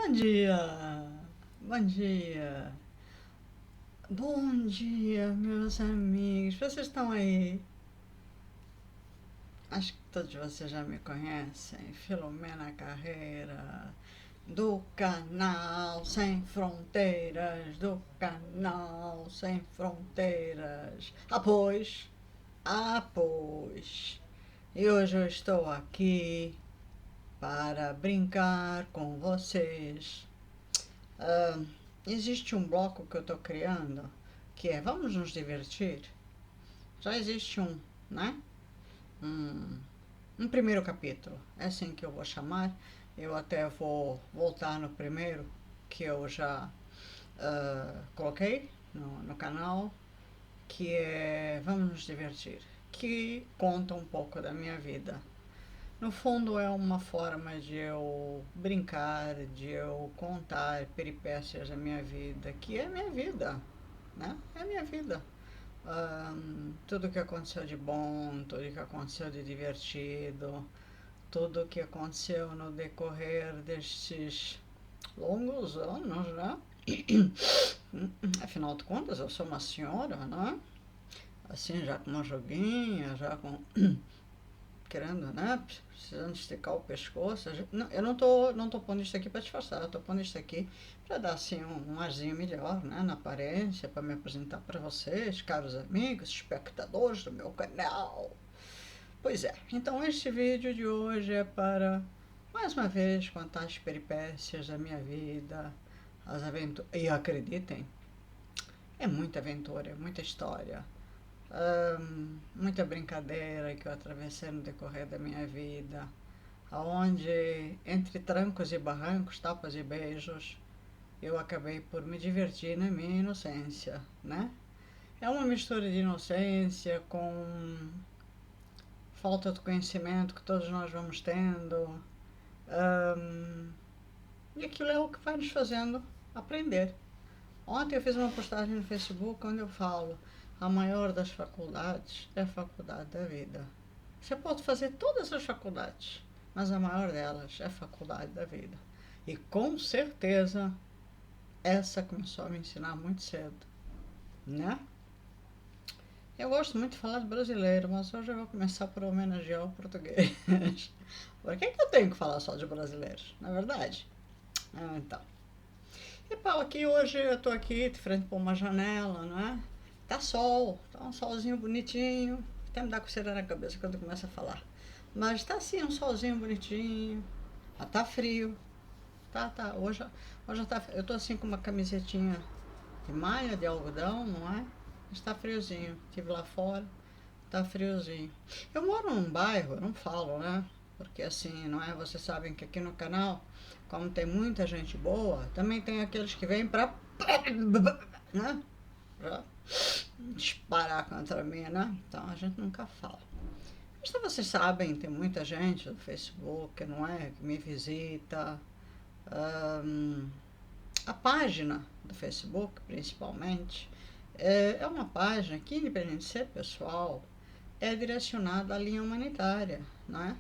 Bom dia, bom dia, bom dia, meus amigos. Vocês estão aí? Acho que todos vocês já me conhecem. Filomena Carreira, do canal Sem Fronteiras, do canal Sem Fronteiras. Pois. E hoje eu estou aqui para brincar com vocês. Ah, Existe um bloco que eu estou criando que é Vamos nos divertir? Já existe né? Um, um primeiro capítulo, é assim que eu vou chamar. Eu até vou voltar no primeiro que eu já coloquei no canal, que é Vamos nos divertir, que conta um pouco da minha vida. No fundo é uma forma de eu brincar, de eu contar peripécias da minha vida, que é minha vida, né? É minha vida. Tudo que aconteceu de bom, tudo que aconteceu de divertido, tudo que aconteceu no decorrer destes longos anos, né? Afinal de contas, eu sou uma senhora, né? Assim, já com uma joguinha, já com querendo, né? Precisando esticar o pescoço. Não, eu não tô pondo isso aqui para disfarçar, eu tô pondo isso aqui para dar assim um arzinho melhor, né? Na aparência, para me apresentar para vocês, caros amigos, espectadores do meu canal. Pois é, então este vídeo de hoje é para, mais uma vez, contar as peripécias da minha vida, as aventuras. E acreditem, é muita aventura, é muita história. Muita brincadeira que eu atravessei no decorrer da minha vida, aonde entre trancos e barrancos, tapas e beijos, eu acabei por me divertir na minha inocência, né? É uma mistura de inocência com falta de conhecimento que todos nós vamos tendo, e aquilo é o que vai nos fazendo aprender. Ontem eu fiz uma postagem no Facebook onde eu falo: a maior das faculdades é a faculdade da vida. Você pode fazer todas as faculdades, mas a maior delas é a faculdade da vida. E com certeza essa começou a me ensinar muito cedo, né? Eu gosto muito de falar de brasileiro, mas hoje eu vou começar por homenagear o português. Por que eu tenho que falar só de brasileiros? Na verdade. Então. E pau, aqui hoje eu tô aqui de frente para uma janela, né? Tá sol, tá um solzinho bonitinho. Até me dá coceira na cabeça quando eu começo a falar. Mas tá assim, um solzinho bonitinho. Mas tá frio. Tá. Hoje tá, eu tô assim com uma camisetinha de malha, de algodão, não é? Mas tá friozinho. Estive lá fora, tá friozinho. Eu moro num bairro, eu não falo, né? Porque assim, não é? Vocês sabem que aqui no canal, como tem muita gente boa, também tem aqueles que vêm pra, né? Pra disparar contra mim, né? Então a gente nunca fala. Mas então, vocês sabem, tem muita gente no Facebook, não é? Que me visita. A página do Facebook, principalmente, é uma página que, independente de ser pessoal, é direcionada à linha humanitária, não é?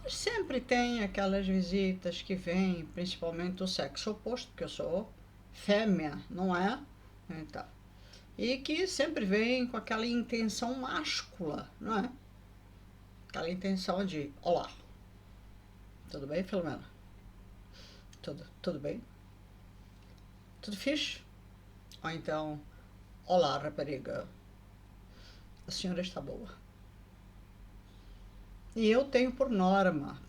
Mas sempre tem aquelas visitas que vêm, principalmente do sexo oposto, porque eu sou fêmea, não é? Então, e que sempre vem com aquela intenção máscula, não é? Aquela intenção de: olá, tudo bem, Filomena? Tudo bem? Tudo fixe? Ou então: olá, rapariga, a senhora está boa? E eu tenho por norma,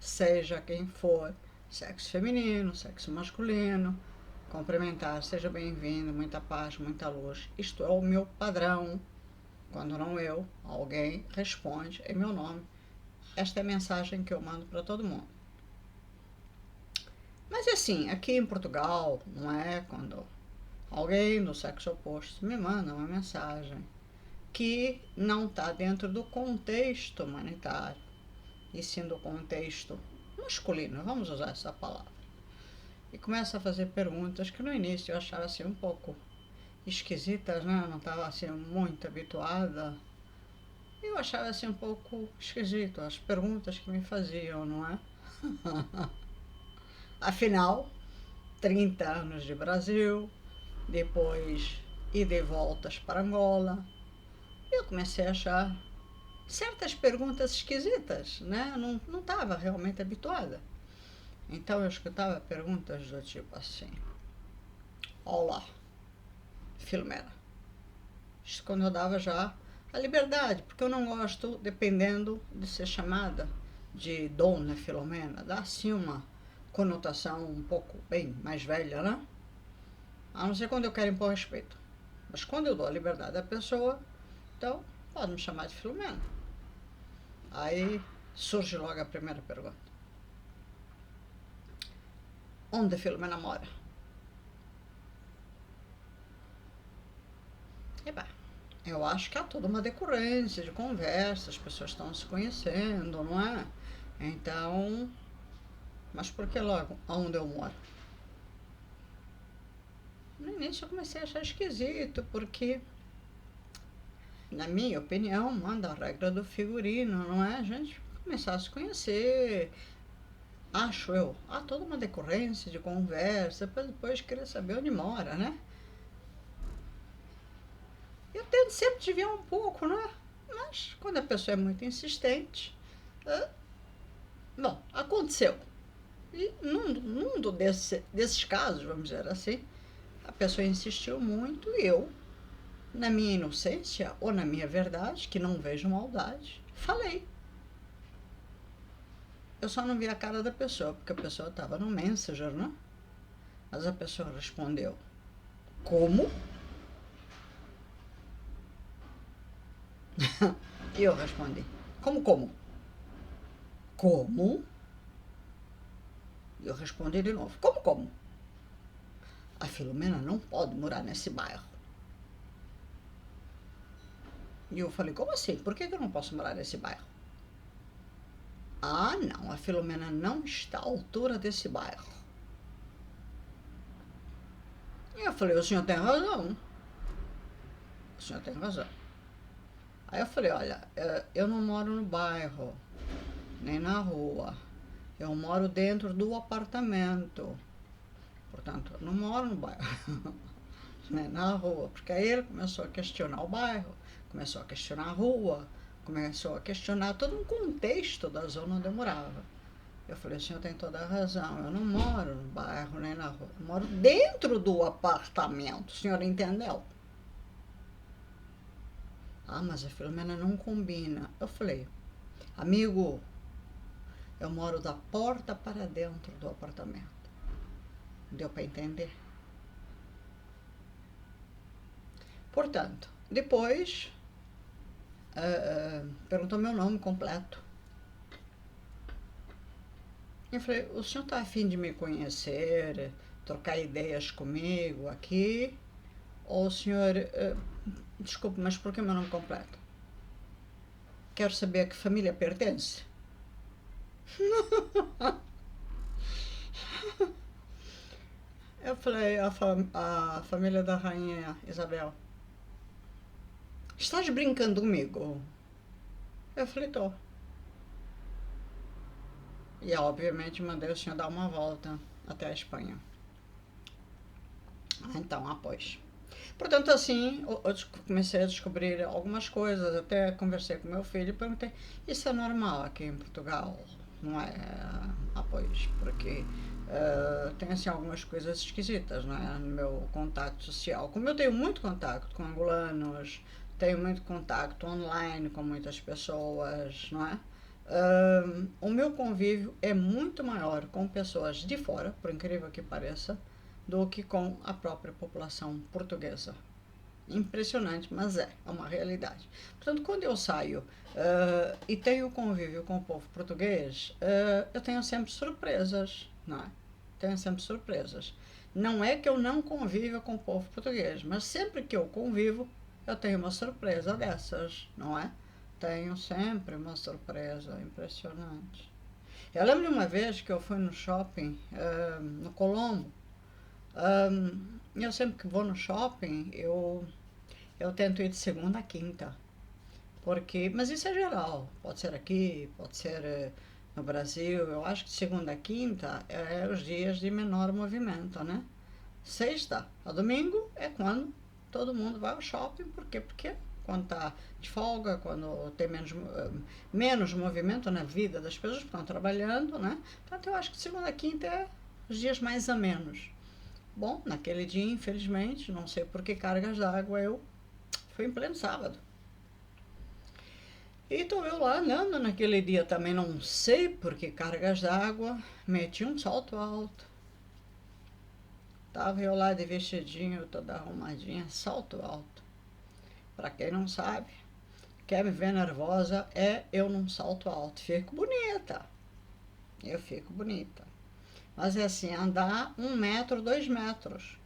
seja quem for, sexo feminino, sexo masculino, cumprimentar: seja bem-vindo, muita paz, muita luz. Isto é o meu padrão. Quando não eu, alguém responde em meu nome. Esta é a mensagem que eu mando para todo mundo. Mas assim, aqui em Portugal, não é? Quando alguém do sexo oposto me manda uma mensagem que não está dentro do contexto humanitário, e sim do contexto masculino, vamos usar essa palavra, e começa a fazer perguntas que no início eu achava assim um pouco esquisitas, né? Eu não estava assim muito habituada. Eu achava assim um pouco esquisito as perguntas que me faziam, não é? Afinal, 30 anos de Brasil, depois ida e voltas para Angola, eu comecei a achar certas perguntas esquisitas, né? Não estava realmente habituada. Então eu escutava perguntas do tipo assim: Olá, Filomena. Isso quando eu dava já a liberdade, porque eu não gosto, dependendo de ser chamada de Dona Filomena, dá assim uma conotação um pouco bem mais velha, né? A não ser quando eu quero impor respeito. Mas quando eu dou a liberdade à pessoa, então pode me chamar de Filomena. Aí surge logo a primeira pergunta: Onde a Filomena mora? Eba, eu acho que há toda uma decorrência de conversa, as pessoas estão se conhecendo, não é? Então, mas por que logo aonde eu moro? No início eu comecei a achar esquisito, porque, na minha opinião, manda a regra do figurino, não é? A gente começar a se conhecer, acho eu. Há toda uma decorrência de conversa, para depois querer saber onde mora, né? Eu tento sempre desviar um pouco, né? Mas quando a pessoa é muito insistente, bom, aconteceu. E num desses casos, vamos dizer assim, a pessoa insistiu muito e eu, na minha inocência ou na minha verdade, que não vejo maldade, falei. Eu só não vi a cara da pessoa, porque a pessoa estava no Messenger, né? Mas a pessoa respondeu: Como? E eu respondi: Como? Como? E eu respondi de novo: Como? A Filomena não pode morar nesse bairro. E eu falei: Como assim? Por que eu não posso morar nesse bairro? Ah, não, a Filomena não está à altura desse bairro. E eu falei: O senhor tem razão. O senhor tem razão. Aí eu falei: Olha, eu não moro no bairro, nem na rua. Eu moro dentro do apartamento. Portanto, eu não moro no bairro, nem na rua. Porque aí ele começou a questionar o bairro, começou a questionar a rua, começou a questionar todo um contexto da zona onde eu morava. Eu falei: O senhor tem toda a razão, eu não moro no bairro nem na rua, eu moro dentro do apartamento, o senhor entendeu? Ah, mas a Filomena não combina. Eu falei: Amigo, eu moro da porta para dentro do apartamento. Deu para entender? Portanto, depois perguntou meu nome completo. Eu falei: O senhor está afim de me conhecer, trocar ideias comigo aqui? Ou o senhor... desculpe, mas por que meu nome completo? Quero saber a que família pertence. Eu falei: A família da rainha Isabel. Estás brincando comigo? Eu falei: Tô. E obviamente mandei o senhor dar uma volta até a Espanha. Então, após. Portanto, assim, eu comecei a descobrir algumas coisas. Até conversei com meu filho e perguntei: Isso é normal aqui em Portugal? Não é? Pois, porque tem assim algumas coisas esquisitas, não é? No meu contato social. Como eu tenho muito contato com angolanos, tenho muito contato online com muitas pessoas, não é? O meu convívio é muito maior com pessoas de fora, por incrível que pareça, do que com a própria população portuguesa. Impressionante, mas é uma realidade. Portanto, quando eu saio e tenho convívio com o povo português, eu tenho sempre surpresas, não é? Tenho sempre surpresas. Não é que eu não conviva com o povo português, mas sempre que eu convivo, eu tenho uma surpresa dessas, não é? Tenho sempre uma surpresa impressionante. Eu lembro de uma vez que eu fui no shopping, no Colombo. Eu sempre que vou no shopping, eu tento ir de segunda a quinta. Porque, mas isso é geral. Pode ser aqui, pode ser No Brasil, eu acho que segunda a quinta é os dias de menor movimento, né? Sexta a domingo é quando todo mundo vai ao shopping. Por quê? Porque quando está de folga, quando tem menos movimento na vida das pessoas que estão trabalhando, né? Portanto, eu acho que segunda a quinta é os dias mais a menos. Bom, naquele dia, infelizmente, não sei por que cargas d'água, eu fui em pleno sábado. E estou eu lá andando naquele dia também, não sei por que cargas d'água, meti um salto alto. Tava eu lá de vestidinho, toda arrumadinha, salto alto. Pra quem não sabe, quer me ver nervosa é eu num salto alto. Fico bonita. Eu fico bonita. Mas é assim, andar 1 metro, 2 metros.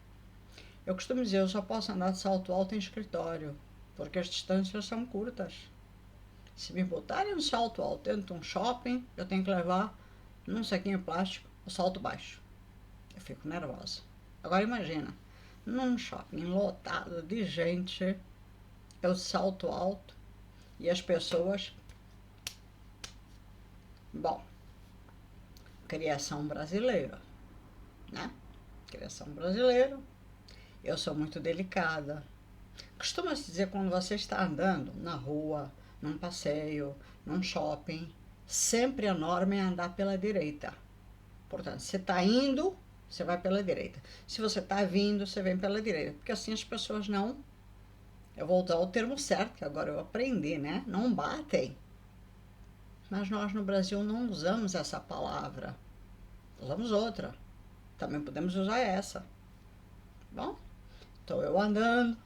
Eu costumo dizer, eu só posso andar de salto alto em escritório, porque as distâncias são curtas. Se me botarem um salto alto dentro de um shopping, eu tenho que levar num saquinho plástico o salto baixo. Eu fico nervosa. Agora imagina, num shopping lotado de gente, eu salto alto e as pessoas... Bom, criação brasileira, né? Criação brasileira. Eu sou muito delicada. Costuma-se dizer quando você está andando na rua, num passeio, num shopping, sempre a norma é andar pela direita. Portanto, você está indo, você vai pela direita. Se você está vindo, você vem pela direita. Porque assim as pessoas não... Eu vou usar o termo certo, que agora eu aprendi, né? Não batem. Mas nós no Brasil não usamos essa palavra. Usamos outra. Também podemos usar essa. Bom, estou eu andando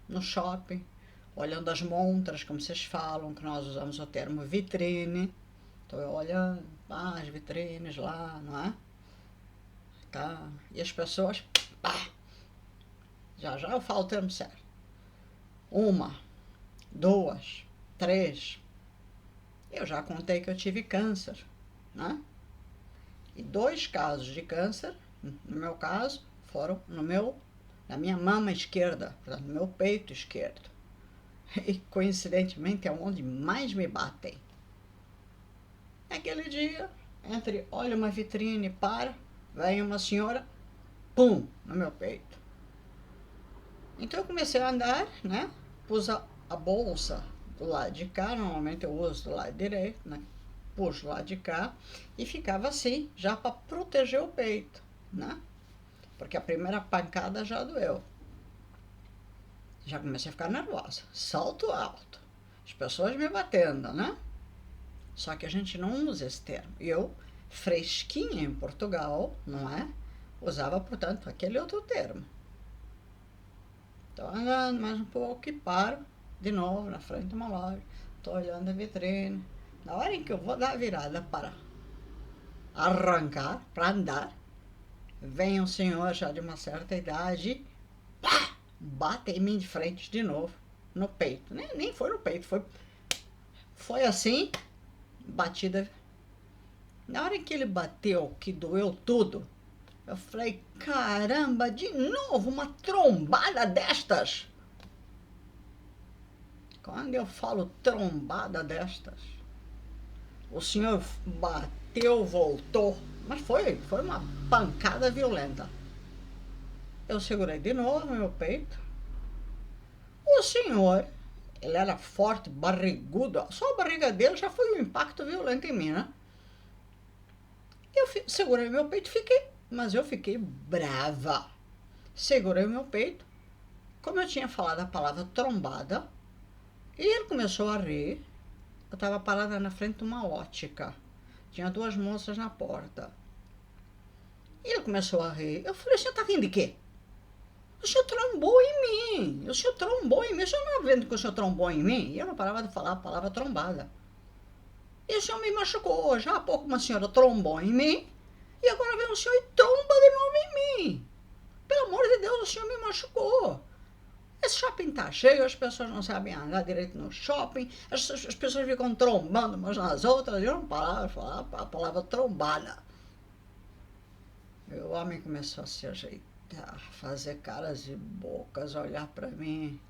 no shopping, olhando as montras, como vocês falam, que nós usamos o termo vitrine. Estou eu olhando as vitrines lá, não é? Tá. E as pessoas, pá, já eu falo o termo certo. 1, 2, 3. Eu já contei que eu tive câncer, né? E 2 casos de câncer, no meu caso, foram na minha mama esquerda, no meu peito esquerdo. E coincidentemente é onde mais me batem. Naquele dia, olha uma vitrine, vem uma senhora, pum, no meu peito. Então eu comecei a andar, né? Pus a bolsa do lado de cá, normalmente eu uso do lado direito, né? Puxo do lado de cá e ficava assim, já para proteger o peito, né? Porque a primeira pancada já doeu. Já comecei a ficar nervosa. Salto alto. As pessoas me batendo, né? Só que a gente não usa esse termo. Eu, fresquinha em Portugal, não é? Usava, portanto, aquele outro termo. Estou andando mais um pouco e paro de novo na frente de uma loja. Estou olhando a vitrine. Na hora em que eu vou dar a virada para arrancar, para andar, vem um senhor já de uma certa idade, pá, bate em mim de frente de novo, no peito. Nem foi no peito, foi assim, batida. Na hora que ele bateu, que doeu tudo, eu falei, caramba, de novo uma trombada destas. Quando eu falo trombada destas, o senhor bateu, voltou, mas foi uma pancada violenta. Eu segurei de novo meu peito. O senhor, ele era forte, barrigudo, só a barriga dele já foi um impacto violento em mim, né? Eu segurei meu peito, mas eu fiquei brava. Segurei meu peito, como eu tinha falado a palavra trombada, e ele começou a rir. Eu estava parada na frente de uma ótica. Tinha 2 moças na porta. E ele começou a rir. Eu falei, o senhor está rindo de quê? O senhor trombou em mim. O senhor trombou em mim. O senhor não está vendo que o senhor trombou em mim? E eu não parava de falar a palavra trombada. E o senhor me machucou. Já há pouco uma senhora trombou em mim. E agora vem o senhor e tromba de novo em mim. Pelo amor de Deus, o senhor me machucou. Esse shopping tá cheio, as pessoas não sabem andar direito no shopping, as pessoas ficam trombando umas nas outras, eu não parava de falar a palavra trombada. E o homem começou a se ajeitar, fazer caras e bocas, olhar para mim.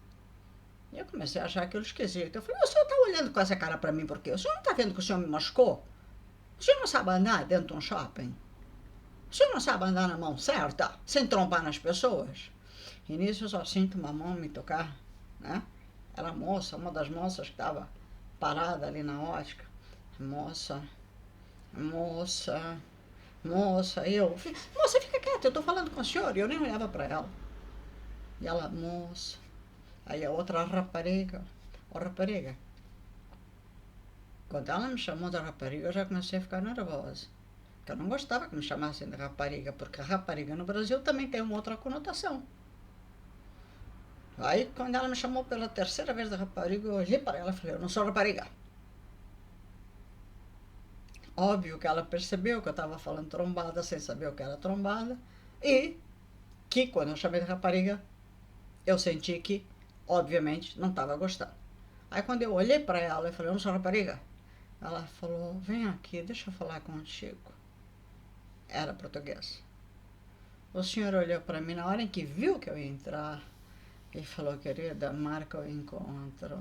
E eu comecei a achar aquilo esquisito. Eu falei, o senhor tá olhando com essa cara para mim por quê? O senhor não tá vendo que o senhor me machucou? O senhor não sabe andar dentro de um shopping? O senhor não sabe andar na mão certa, sem trombar nas pessoas? E nisso eu só sinto uma mão me tocar, né? Era a moça, uma das moças que estava parada ali na ótica. Moça, moça, moça. E eu, moça, fica quieta, eu tô falando com a senhora. E eu nem olhava para ela. E ela, moça. Aí a outra rapariga, ó rapariga. Quando ela me chamou de rapariga, eu já comecei a ficar nervosa. Porque eu não gostava que me chamassem de rapariga, porque rapariga no Brasil também tem uma outra conotação. Aí, quando ela me chamou pela terceira vez de rapariga, eu olhei para ela e falei, eu não sou rapariga. Óbvio que ela percebeu que eu estava falando trombada, sem saber o que era trombada. E que, quando eu chamei de rapariga, eu senti que, obviamente, não estava gostando. Aí, quando eu olhei para ela e falei, eu não sou rapariga, ela falou, vem aqui, deixa eu falar contigo. Era português. O senhor olhou para mim na hora em que viu que eu ia entrar e falou, querida, marca o encontro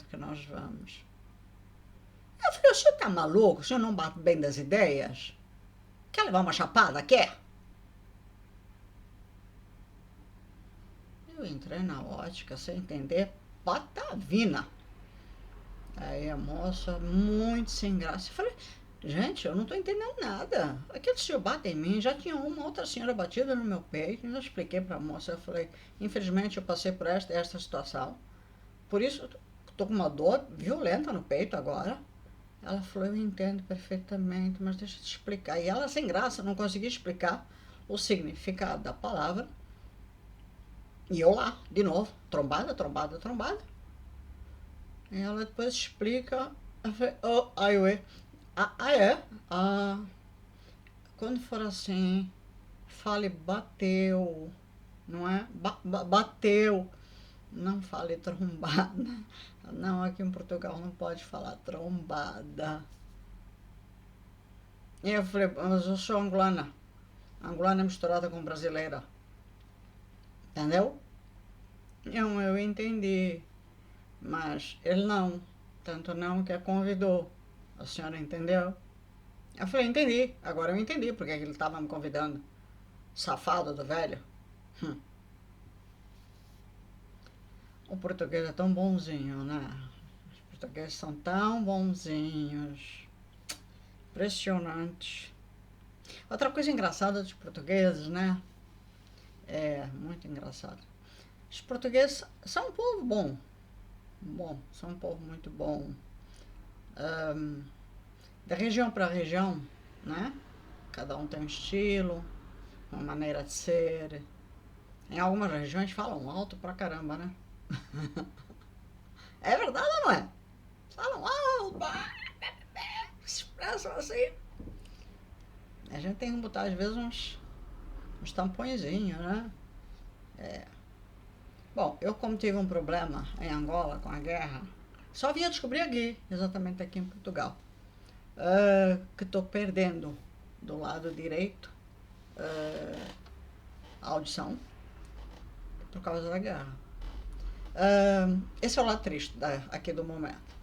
que nós vamos. Eu falei, o senhor tá maluco? O senhor não bate bem das ideias? Quer levar uma chapada? Quer? Eu entrei na ótica sem entender patavina. Aí a moça, muito sem graça, eu falei, gente, eu não tô entendendo nada. Aquele senhor bate em mim, já tinha uma outra senhora batida no meu peito, e eu expliquei pra moça, eu falei, infelizmente eu passei por esta situação, por isso eu tô com uma dor violenta no peito agora. Ela falou, eu entendo perfeitamente, mas deixa eu te explicar. E ela, sem graça, não conseguia explicar o significado da palavra. E eu lá, de novo, trombada, trombada, trombada. E ela depois explica, eu falei, oh, aí eu, é? Quando for assim, fale bateu, não é? Bateu, não fale trombada. Não, aqui em Portugal não pode falar trombada. E eu falei, mas eu sou angolana. Angolana misturada com brasileira. Entendeu? Eu entendi. Mas ele não. Tanto não que a convidou. A senhora entendeu? Eu falei, entendi. Agora eu entendi porque ele estava me convidando. Safado do velho. O português é tão bonzinho, né? Os portugueses são tão bonzinhos. Impressionante. Outra coisa engraçada dos portugueses, né? É, muito engraçado. Os portugueses são um povo bom. São um povo muito bom. Da região para região, né? Cada um tem um estilo, uma maneira de ser. Em algumas regiões falam alto pra caramba, né? É verdade ou não é? Falam alto, se expressam assim. A gente tem que botar, às vezes, uns tampõezinhos, né? Bom, eu como tive um problema em Angola com a guerra, só vinha descobrir aqui, exatamente aqui em Portugal, que estou perdendo do lado direito a audição por causa da guerra. Esse é o lado triste aqui do momento.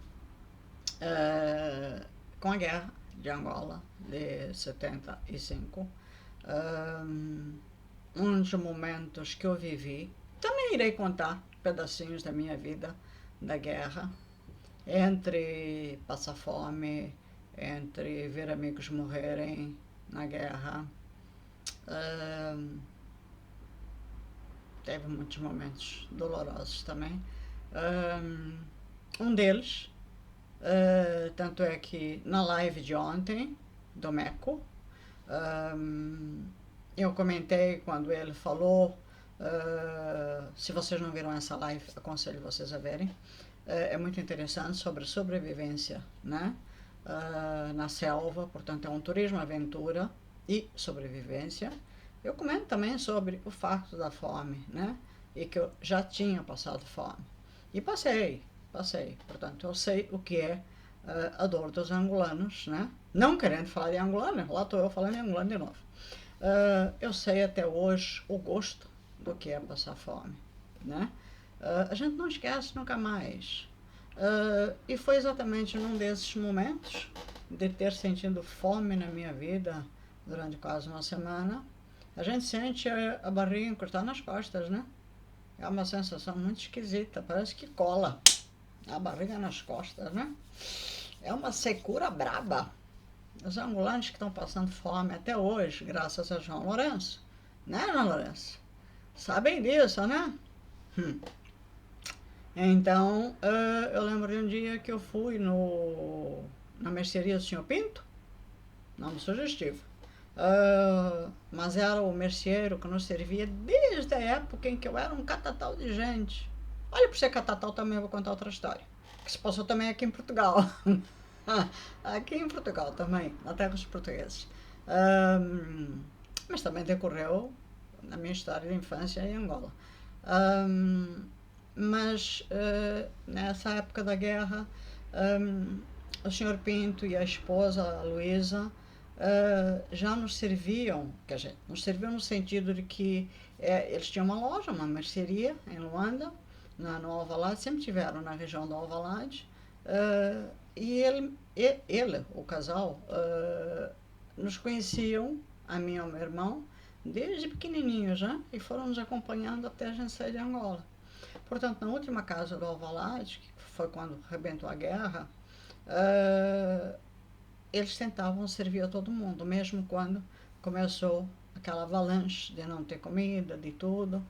Com a guerra de Angola de 75, um dos momentos que eu vivi, também irei contar pedacinhos da minha vida da guerra, entre passar fome, entre ver amigos morrerem na guerra. Teve muitos momentos dolorosos também. Um deles, tanto é que na live de ontem, do Meco, eu comentei quando ele falou, se vocês não viram essa live, aconselho vocês a verem, é muito interessante sobre sobrevivência, né? Na selva, portanto é um turismo, aventura e sobrevivência. Eu comento também sobre o facto da fome, né? E que eu já tinha passado fome. E passei. Portanto, eu sei o que é a dor dos angolanos, né? Não querendo falar de angolano, lá estou eu falando em angolano de novo. Eu sei até hoje o gosto do que é passar fome, né? A gente não esquece nunca mais. E foi exatamente num desses momentos de ter sentido fome na minha vida durante quase uma semana. A gente sente a barriga encurtar nas costas, né? É uma sensação muito esquisita, parece que cola a barriga nas costas, né? É uma secura braba. Os angolantes que estão passando fome até hoje, graças a João Lourenço, né, João Lourenço? Sabem disso, né? Então, eu lembro de um dia que eu fui na mercearia do Senhor Pinto, nome sugestivo. Mas era o merceeiro que nos servia desde a época em que eu era um catatal de gente. Olha, por ser catatal também eu vou contar outra história, que se passou também aqui em Portugal. Aqui em Portugal também, na terra dos portugueses. Mas também decorreu na minha história de infância em Angola. Mas nessa época da guerra, o Senhor Pinto e a esposa, a Luísa, já nos serviam, quer dizer, nos serviam no sentido de que eles tinham uma loja, uma mercearia em Luanda, no Alvalade, sempre tiveram na região do Alvalade, e ele, o casal, nos conheciam, a mim e ao meu irmão, desde pequenininhos, né? E foram nos acompanhando até a gente sair de Angola. Portanto, na última casa do Alvalade, que foi quando arrebentou a guerra, eles tentavam servir a todo mundo, mesmo quando começou aquela avalanche de não ter comida, de tudo.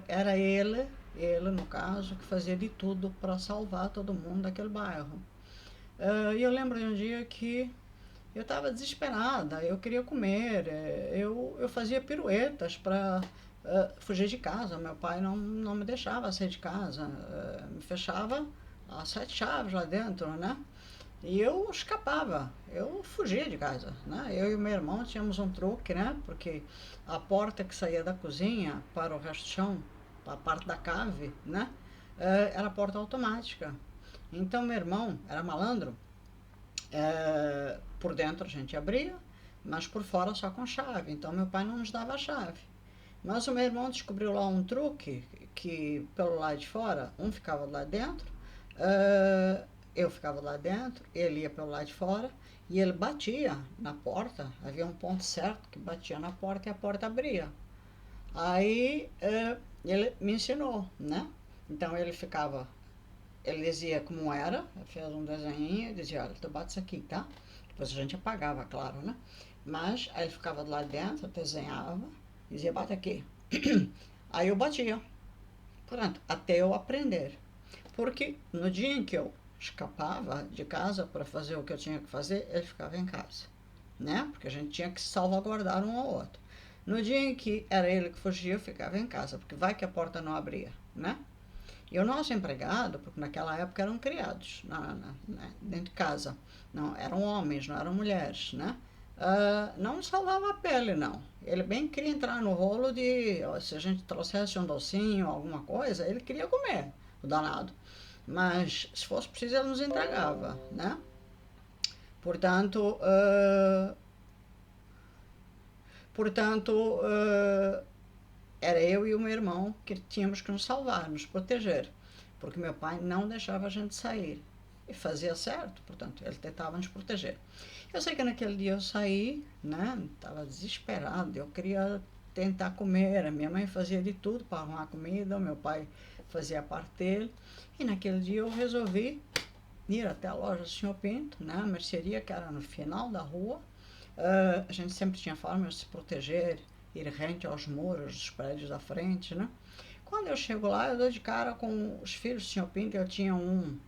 Era ele no caso, que fazia de tudo para salvar todo mundo daquele bairro. E eu lembro de um dia que eu estava desesperada, eu queria comer, eu fazia piruetas para fugir de casa. Meu pai não me deixava sair de casa, me fechava as 7 chaves lá dentro, né? E eu escapava, eu fugia de casa, né? Eu e o meu irmão tínhamos um truque, né? Porque a porta que saía da cozinha para o resto do chão, para a parte da cave, né? Era porta automática. Então meu irmão era malandro, por dentro a gente abria, mas por fora só com chave. Então meu pai não nos dava a chave. Mas o meu irmão descobriu lá um truque que pelo lado de fora, um ficava lá dentro, eu ficava lá dentro, ele ia pelo lado de fora e ele batia na porta, havia um ponto certo que batia na porta e a porta abria. Aí ele me ensinou, né? Então ele dizia como era, fez um desenho e dizia, olha, tu bates aqui, tá? Depois a gente apagava, claro, né? Mas aí ele ficava lá dentro, desenhava, dizia, bate aqui. Aí eu batia. Pronto, até eu aprender. Porque no dia em que eu escapava de casa para fazer o que eu tinha que fazer, ele ficava em casa, né? Porque a gente tinha que salvaguardar um ao outro. No dia em que era ele que fugia, eu ficava em casa, porque vai que a porta não abria, né? E o nosso empregado, porque naquela época eram criados dentro de casa, não eram homens, não eram mulheres, né? Não salvava a pele, não. Ele bem queria entrar no rolo de, se a gente trouxesse um docinho, alguma coisa, ele queria comer, o danado. Mas, se fosse preciso, ele nos entregava, né? Portanto, era eu e o meu irmão que tínhamos que nos salvar, nos proteger, porque meu pai não deixava a gente sair. E fazia certo, portanto, ele tentava nos proteger. Eu sei que naquele dia eu saí, né? Estava desesperado, eu queria tentar comer. A minha mãe fazia de tudo para arrumar comida, o meu pai fazia a parte dele. E naquele dia eu resolvi ir até a loja do Senhor Pinto, né? A mercearia que era no final da rua. A gente sempre tinha formas de se proteger, ir rente aos muros dos prédios da frente, né? Quando eu chego lá, eu dou de cara com os filhos do Senhor Pinto. Eu tinha um,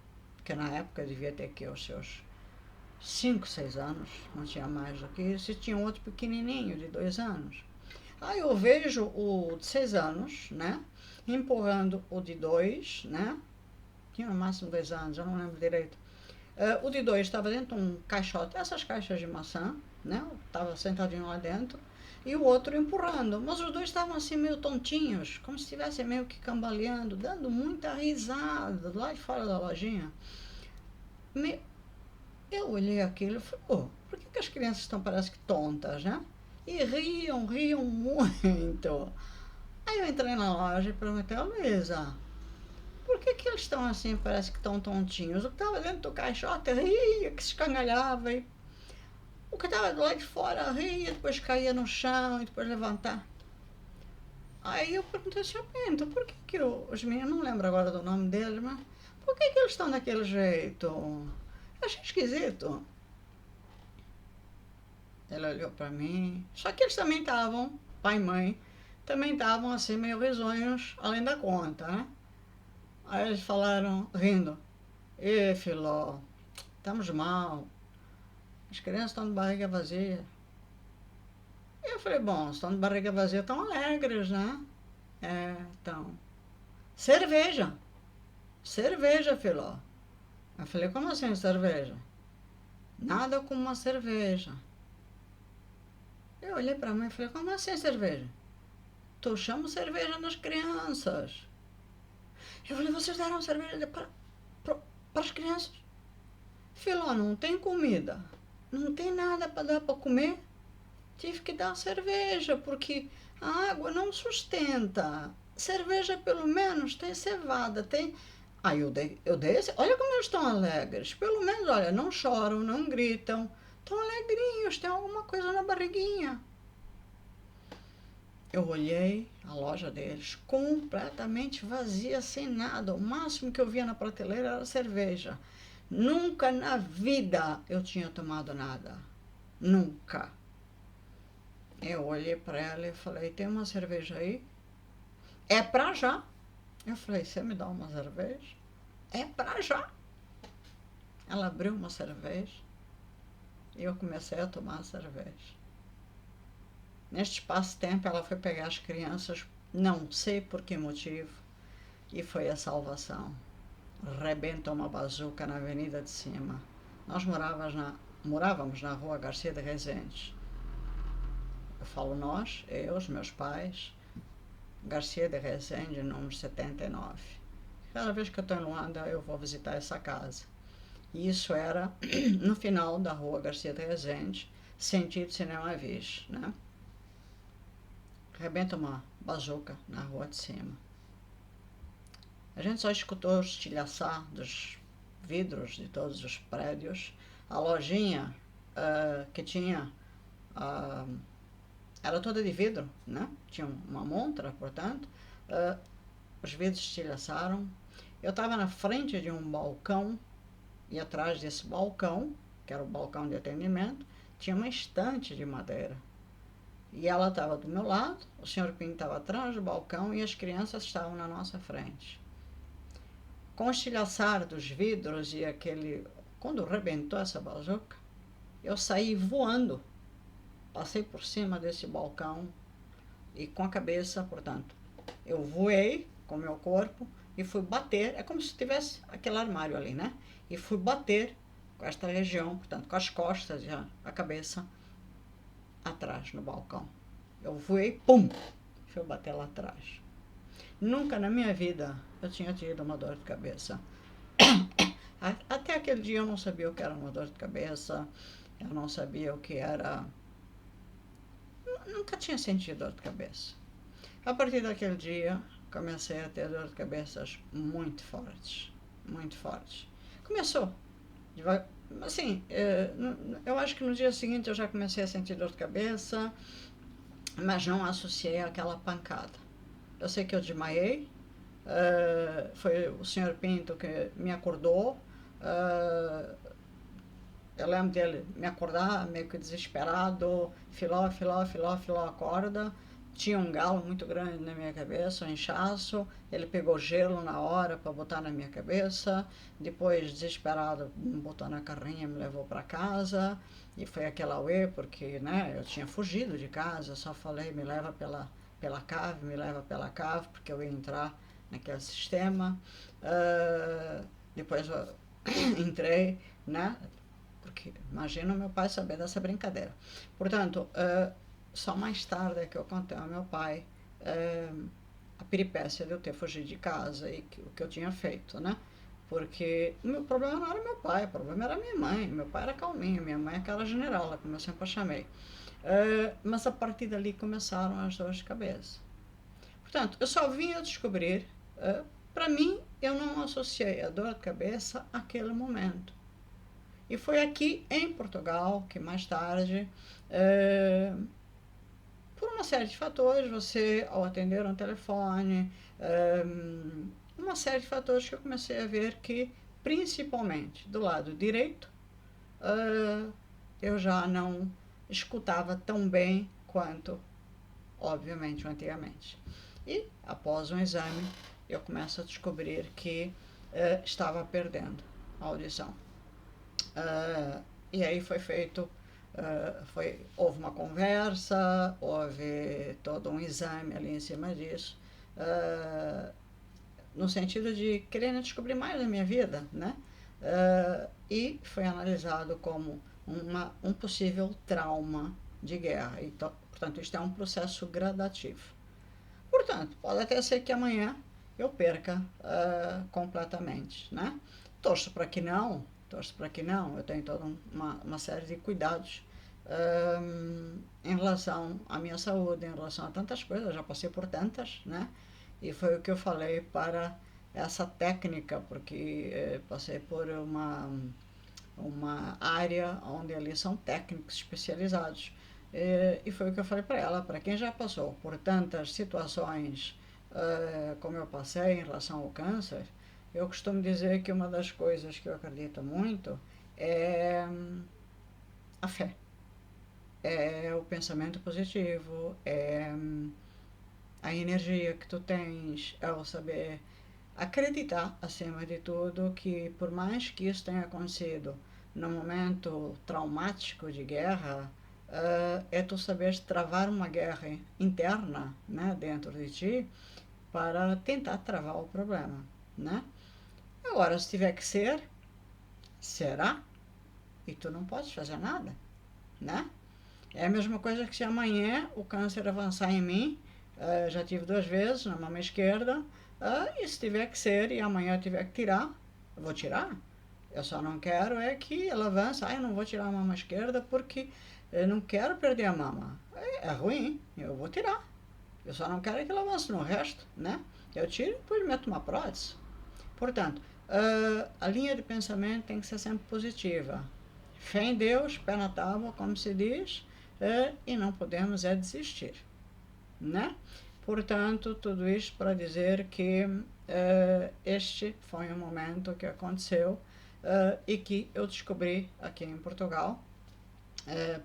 que na época devia ter aqui os seus 5, 6 anos, não tinha mais do que isso, e tinha um outro pequenininho, de 2 anos. Aí eu vejo o de 6 anos, né, empurrando o de 2, né, tinha no máximo 2 anos, eu não lembro direito. O de 2 estava dentro de um caixote, essas caixas de maçã, né, estava sentadinho lá dentro, e o outro empurrando. Mas os dois estavam assim meio tontinhos, como se estivessem meio que cambaleando, dando muita risada lá de fora da lojinha. Eu olhei aquilo e falei, por que as crianças estão, parece que tontas, né? E riam muito. Aí eu entrei na loja e perguntei, Luísa, por que que eles estão assim, parece que estão tontinhos? O que estava dentro do caixote ria, que se escangalhava, e o que estava do lado de fora ria, depois caía no chão e depois levantava. Aí eu perguntei ao Sr. Pinto, por que que os meninos, não lembro agora do nome deles, mas por que que eles estão daquele jeito? Eu achei esquisito. Ele olhou para mim, só que eles também estavam, pai e mãe, também estavam assim meio risonhos, além da conta, né? Aí eles falaram, rindo, ê Filó, estamos mal, as crianças estão de barriga vazia. E eu falei, bom, estão de barriga vazia, estão alegres, né? É, então, cerveja, cerveja, Filó. Eu falei, como assim cerveja? Nada como uma cerveja. Eu olhei para a mãe e falei, como assim cerveja? Tu chama cerveja nas crianças. Eu falei, vocês deram cerveja para as crianças? Filó, não tem comida, não tem nada para dar para comer. Tive que dar cerveja, porque a água não sustenta. Cerveja, pelo menos, tem cevada, tem... Aí eu dei esse... Olha como eles estão alegres. Pelo menos, olha, não choram, não gritam. Estão alegrinhos, tem alguma coisa na barriguinha. Eu olhei a loja deles, completamente vazia, sem nada. O máximo que eu via na prateleira era cerveja. Nunca na vida eu tinha tomado nada. Nunca. Eu olhei para ela e falei, tem uma cerveja aí? É pra já. Eu falei, você me dá uma cerveja? É pra já. Ela abriu uma cerveja e eu comecei a tomar a cerveja. Neste espaço-tempo ela foi pegar as crianças, não sei por que motivo, e foi a salvação. Rebentou uma bazuca na avenida de cima. Nós morávamos na rua Garcia de Rezende. Eu falo nós, eu, os meus pais, Garcia de Rezende, número 79. Cada vez que eu estou em Luanda, eu vou visitar essa casa. E isso era no final da rua Garcia de Rezende, sentido Cinema Viz, né? Rebenta uma bazuca na rua de cima. A gente só escutou estilhaçar dos vidros de todos os prédios. A lojinha que tinha... era toda de vidro, né? Tinha uma montra, portanto. Os vidros estilhaçaram. Eu estava na frente de um balcão e atrás desse balcão, que era o balcão de atendimento, tinha uma estante de madeira. E ela estava do meu lado, o Sr. Pinto estava atrás do balcão e as crianças estavam na nossa frente. Com o estilhaçar dos vidros e aquele... Quando rebentou essa bazuca, eu saí voando. Passei por cima desse balcão e com a cabeça, portanto, eu voei com o meu corpo e fui bater, é como se tivesse aquele armário ali, né? E fui bater com esta região, portanto, com as costas e a cabeça atrás no balcão. Eu voei, pum, fui bater lá atrás. Nunca na minha vida eu tinha tido uma dor de cabeça. Até aquele dia eu não sabia o que era uma dor de cabeça, eu não sabia o que era... Nunca tinha sentido dor de cabeça. A partir daquele dia, comecei a ter dor de cabeça muito fortes, muito fortes. Começou, assim, eu acho que no dia seguinte eu já comecei a sentir dor de cabeça, mas não associei àquela pancada. Eu sei que eu desmaiei, foi o Sr. Pinto que me acordou, eu lembro dele me acordar meio que desesperado, Filó, Filó, Filó, Filó, acorda. Tinha um galo muito grande na minha cabeça, um inchaço. Ele pegou gelo na hora para botar na minha cabeça. Depois, desesperado, me botou na carrinha, me levou para casa. E foi aquela uê, porque né, eu tinha fugido de casa. Só falei, me leva pela cave, me leva pela cave, porque eu ia entrar naquele sistema. Depois eu entrei, né? Porque imagina o meu pai saber dessa brincadeira. Portanto, só mais tarde é que eu contei ao meu pai a peripécia de eu ter fugido de casa e o que eu tinha feito, né? Porque o meu problema não era meu pai, o problema era minha mãe. Meu pai era calminho, minha mãe é aquela generala, como eu sempre a chamei. Mas a partir dali começaram as dores de cabeça. Portanto, eu só vim a descobrir Para mim, eu não associei a dor de cabeça àquele momento. E foi aqui em Portugal que mais tarde, por uma série de fatores, você, ao atender um telefone, uma série de fatores que eu comecei a ver que, principalmente do lado direito, eu já não escutava tão bem quanto, obviamente, antigamente. E, após um exame, eu começo a descobrir que estava perdendo a audição. E aí foi feito, houve uma conversa, houve todo um exame ali em cima disso, no sentido de querer descobrir mais da minha vida, né? E foi analisado como um possível trauma de guerra. E, portanto, isto é um processo gradativo. Portanto, pode até ser que amanhã eu perca completamente, né? Torço para que não, eu tenho toda uma série de cuidados em relação à minha saúde, em relação a tantas coisas, já passei por tantas, né? E foi o que eu falei para essa técnica, porque passei por uma área onde ali são técnicos especializados. E foi o que eu falei para ela, para quem já passou por tantas situações como eu passei em relação ao câncer, eu costumo dizer que uma das coisas que eu acredito muito é a fé, é o pensamento positivo, é a energia que tu tens, é o saber acreditar, acima de tudo, que por mais que isso tenha acontecido num momento traumático de guerra, é tu saber travar uma guerra interna, né, dentro de ti, para tentar travar o problema, né? Agora, se tiver que ser, será, e tu não podes fazer nada, né? É a mesma coisa que se amanhã o câncer avançar em mim, já tive 2 vezes na mama esquerda, e se tiver que ser e amanhã eu tiver que tirar, eu vou tirar. Eu só não quero é que ela avance. Eu não vou tirar a mama esquerda porque eu não quero perder a mama. É ruim, eu vou tirar. Eu só não quero é que ela avance no resto, né? Eu tiro e depois meto uma prótese. Portanto, a linha de pensamento tem que ser sempre positiva. Fé em Deus, pé na tábua, como se diz, e não podemos desistir, né? Portanto, tudo isso para dizer que este foi um momento que aconteceu e que eu descobri aqui em Portugal.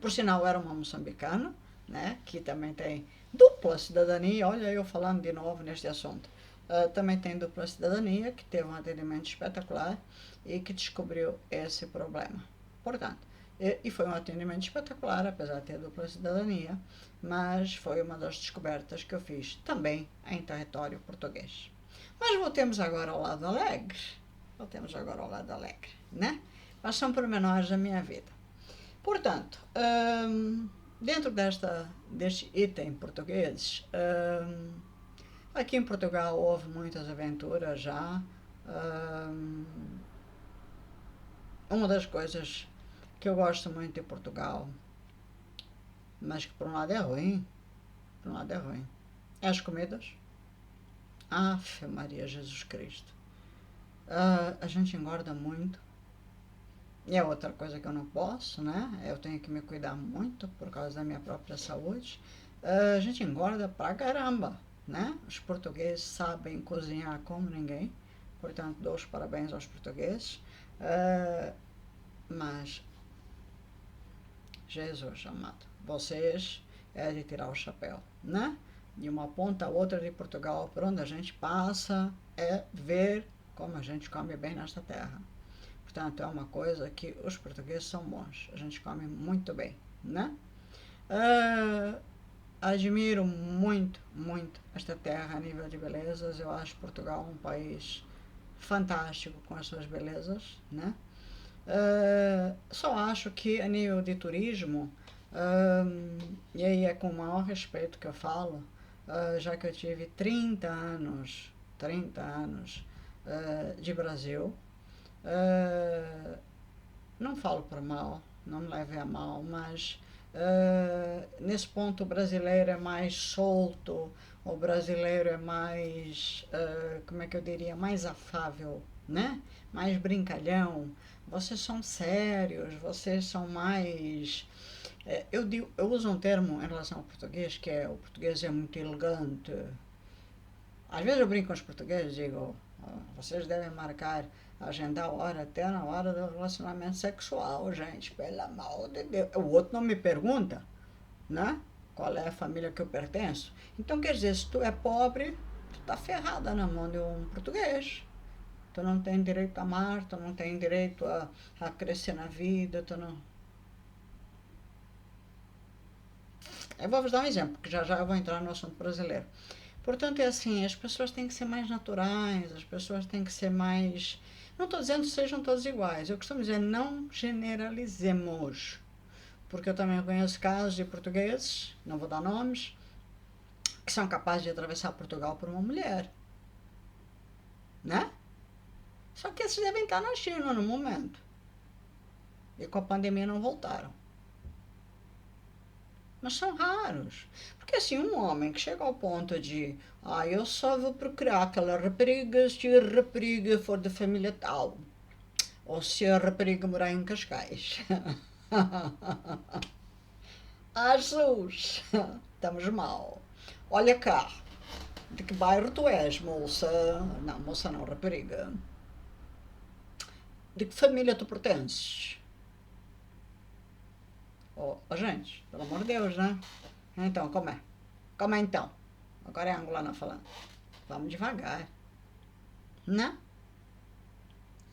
Por sinal, era uma moçambicana, né, que também tem dupla cidadania. Olha, eu falando de novo neste assunto. Também tem dupla cidadania, que teve um atendimento espetacular e que descobriu esse problema. Portanto, e foi um atendimento espetacular, apesar de ter dupla cidadania, mas foi uma das descobertas que eu fiz também em território português. Mas voltemos agora ao lado alegre. Né? Mas são pormenores da minha vida. Portanto, dentro deste item português, aqui em Portugal houve muitas aventuras já. Uma das coisas que eu gosto muito de Portugal, mas que por um lado é ruim, é as comidas. Afe Maria Jesus Cristo. A gente engorda muito. E é outra coisa que eu não posso, né? Eu tenho que me cuidar muito por causa da minha própria saúde. A gente engorda pra caramba, né? Os portugueses sabem cozinhar como ninguém, portanto, dou os parabéns aos portugueses. Mas, Jesus amado, vocês é de tirar o chapéu, né? De uma ponta a outra de Portugal, por onde a gente passa, é ver como a gente come bem nesta terra. Portanto, é uma coisa que os portugueses são bons. A gente come muito bem, né? Admiro muito, muito esta terra a nível de belezas. Eu acho Portugal um país fantástico com as suas belezas, né? Só acho que a nível de turismo, e aí é com o maior respeito que eu falo, já que eu tive 30 anos de Brasil, não falo por mal, não me leve a mal, mas Nesse ponto, o brasileiro é mais solto, o brasileiro é mais, como é que eu diria, mais afável, né? Mais brincalhão. Vocês são sérios, vocês são mais. Eu uso um termo em relação ao português, que é o português é muito elegante. Às vezes eu brinco com os portugueses e digo, vocês devem marcar, agendar a hora até na hora do relacionamento sexual, gente, pelo amor de Deus. O outro não me pergunta, né? Qual é a família que eu pertenço. Então, quer dizer, se tu é pobre, tu tá ferrada na mão de um português. Tu não tem direito a amar, tu não tem direito a crescer na vida, tu não... Eu vou vos dar um exemplo, porque já já eu vou entrar no assunto brasileiro. Portanto, é assim, as pessoas têm que ser mais naturais, as pessoas têm que ser mais... Não estou dizendo que sejam todos iguais, eu costumo dizer, não generalizemos. Porque eu também conheço casos de portugueses, não vou dar nomes, que são capazes de atravessar Portugal por uma mulher, né? Só que esses devem estar na China no momento. E com a pandemia não voltaram. Mas são raros. Porque assim, um homem que chega ao ponto de eu só vou procurar aquela rapariga se a rapariga for da família tal. Ou se a rapariga morar em Cascais. Jesus! Estamos mal. Olha cá. De que bairro tu és, moça? Não, moça não, rapariga. De que família tu pertences? Gente, pelo amor de Deus, né? Então, como é? Como é então? Agora é a angolana falando. Vamos devagar, né?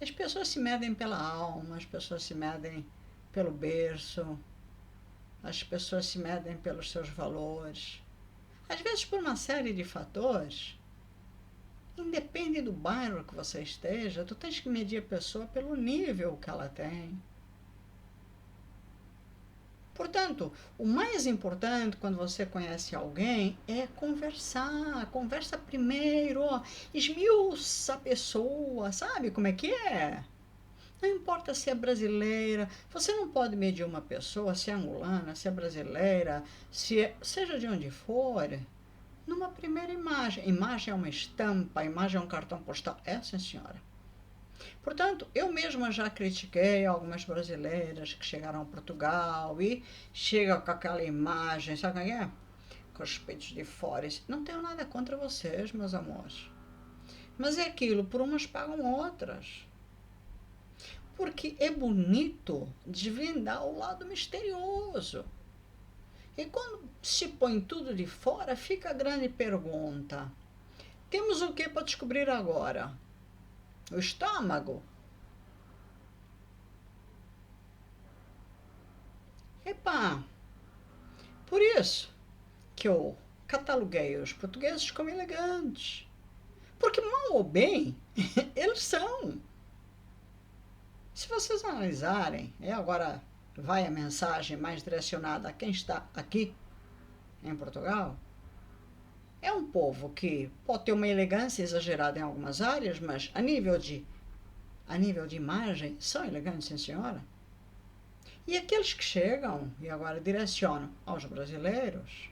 As pessoas se medem pela alma, as pessoas se medem pelo berço, as pessoas se medem pelos seus valores. Às vezes, por uma série de fatores, independe do bairro que você esteja, tu tens que medir a pessoa pelo nível que ela tem. Portanto, o mais importante quando você conhece alguém é conversar. Conversa primeiro, esmiuça a pessoa, sabe como é que é? Não importa se é brasileira, você não pode medir uma pessoa, se é angolana, se é brasileira, seja de onde for, numa primeira imagem. Imagem é uma estampa, imagem é um cartão postal. É, sim, senhora. Portanto, eu mesma já critiquei algumas brasileiras que chegaram a Portugal e chegam com aquela imagem, sabe o que é? Com os peitos de fora. Não tenho nada contra vocês, meus amores. Mas é aquilo, por umas pagam outras. Porque é bonito desvendar o lado misterioso. E quando se põe tudo de fora, fica a grande pergunta. Temos o que para descobrir agora? O estômago? Epá, por isso que eu cataloguei os portugueses como elegantes. Porque, mal ou bem, eles são. Se vocês analisarem, agora vai a mensagem mais direcionada a quem está aqui em Portugal, é um povo que pode ter uma elegância exagerada em algumas áreas, mas a nível de imagem, são elegantes, sim senhora. E aqueles que chegam, e agora direcionam aos brasileiros,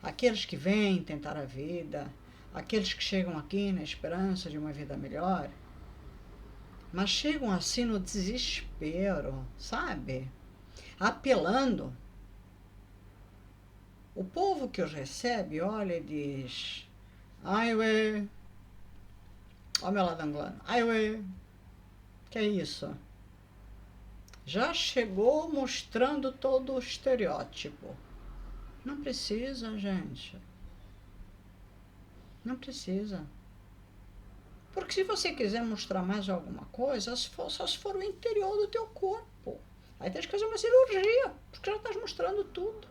aqueles que vêm tentar a vida, aqueles que chegam aqui na esperança de uma vida melhor, mas chegam assim no desespero, sabe? Apelando. O povo que os recebe olha e diz: ai, ué, ó meu lado angolano, ai, ué, que é isso? Já chegou mostrando todo o estereótipo. Não precisa, gente. Não precisa. Porque se você quiser mostrar mais alguma coisa, só se for o interior do teu corpo. Aí tens que fazer uma cirurgia, porque já estás mostrando tudo.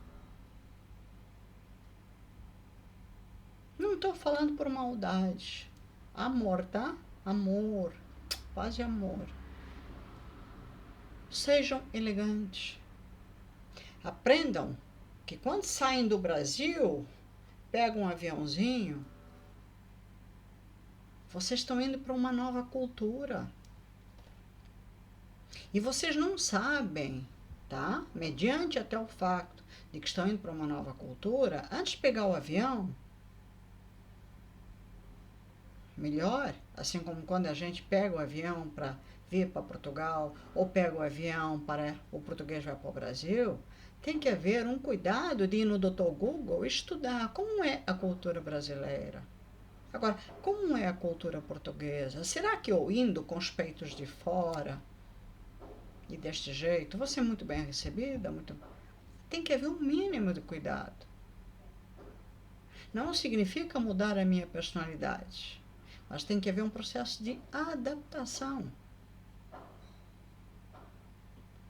Não estou falando por maldade. Amor, tá? Amor. Paz e amor. Sejam elegantes. Aprendam que quando saem do Brasil, pegam um aviãozinho, vocês estão indo para uma nova cultura. E vocês não sabem tá? Mediante até o facto de que estão indo para uma nova cultura, antes de pegar o avião, melhor, assim como quando a gente pega o avião para vir para Portugal ou pega o avião para o português vai para o Brasil, tem que haver um cuidado de ir no Dr. Google e estudar como é a cultura brasileira. Agora, como é a cultura portuguesa? Será que eu indo com os peitos de fora e deste jeito, vou ser muito bem recebida? Tem que haver um mínimo de cuidado. Não significa mudar a minha personalidade, mas tem que haver um processo de adaptação.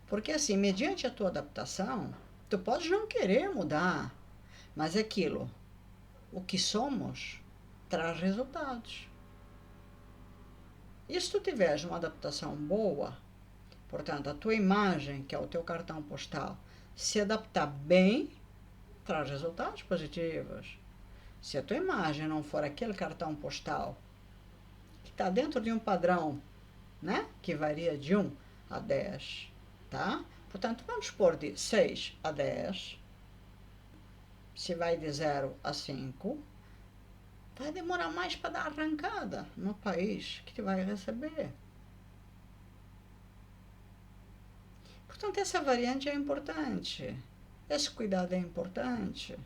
Porque assim, mediante a tua adaptação, tu podes não querer mudar, mas aquilo, o que somos, traz resultados. E se tu tiveres uma adaptação boa, portanto, a tua imagem, que é o teu cartão postal, se adaptar bem, traz resultados positivos. Se a tua imagem não for aquele cartão postal que está dentro de um padrão, né, que varia de 1 a 10, tá? Portanto, vamos pôr de 6 a 10. Se vai de 0 a 5, vai demorar mais para dar arrancada no país que te vai receber. Portanto, essa variante é importante. Esse cuidado é importante.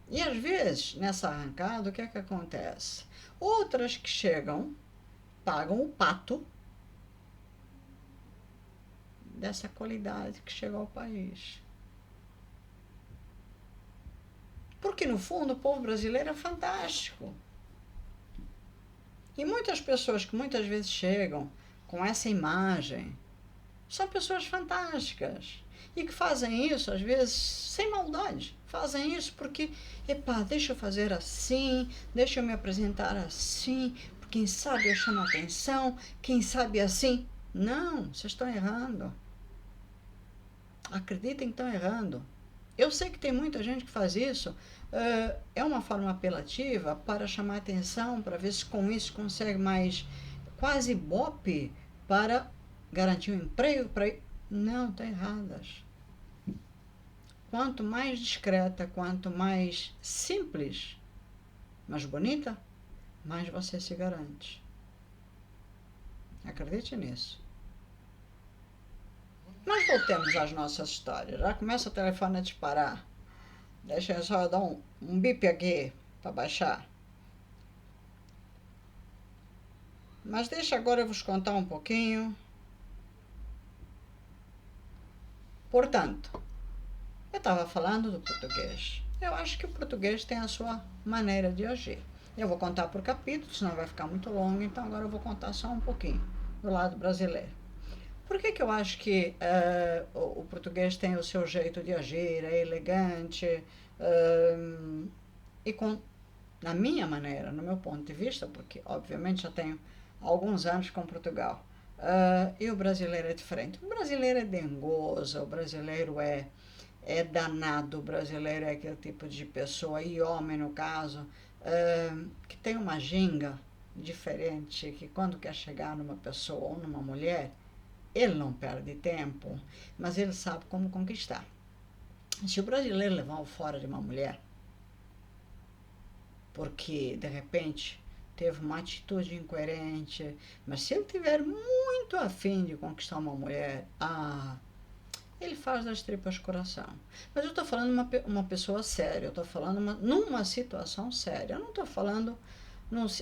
E às vezes, nessa arrancada, o que é que acontece? Outras que chegam, pagam o pato dessa qualidade que chega ao país. Porque, no fundo, o povo brasileiro é fantástico. E muitas pessoas que muitas vezes chegam com essa imagem são pessoas fantásticas. E que fazem isso, às vezes, sem maldade. Fazem isso porque, epá, deixa eu fazer assim, deixa eu me apresentar assim, quem sabe eu chamo a atenção, quem sabe assim. Não, vocês estão errando. Acreditem que estão errando. Eu sei que tem muita gente que faz isso, é uma forma apelativa para chamar atenção, para ver se com isso consegue mais, quase bope, para garantir um emprego. Não, estão erradas. Quanto mais discreta, quanto mais simples, mais bonita, mais você se garante. Acredite nisso. Mas voltemos às nossas histórias. Já começa o telefone a disparar. Deixa eu só dar um bip aqui para baixar. Mas deixa agora eu vos contar um pouquinho. Portanto, eu estava falando do português. Eu acho que o português tem a sua maneira de agir. Eu vou contar por capítulos, senão vai ficar muito longo, então agora eu vou contar só um pouquinho do lado brasileiro. Por que eu acho que o português tem o seu jeito de agir, é elegante, e na minha maneira, no meu ponto de vista, porque obviamente já tenho alguns anos com Portugal, e o brasileiro é diferente. O brasileiro é dengoso, o brasileiro é danado, o brasileiro é aquele tipo de pessoa, e homem no caso, que tem uma ginga diferente, que quando quer chegar numa pessoa ou numa mulher, ele não perde tempo, mas ele sabe como conquistar. Se o brasileiro levar o fora de uma mulher, porque de repente teve uma atitude incoerente, mas se ele tiver muito afim de conquistar uma mulher, ele faz das tripas coração. Mas eu estou falando uma pessoa séria, eu estou falando numa situação séria, eu não estou falando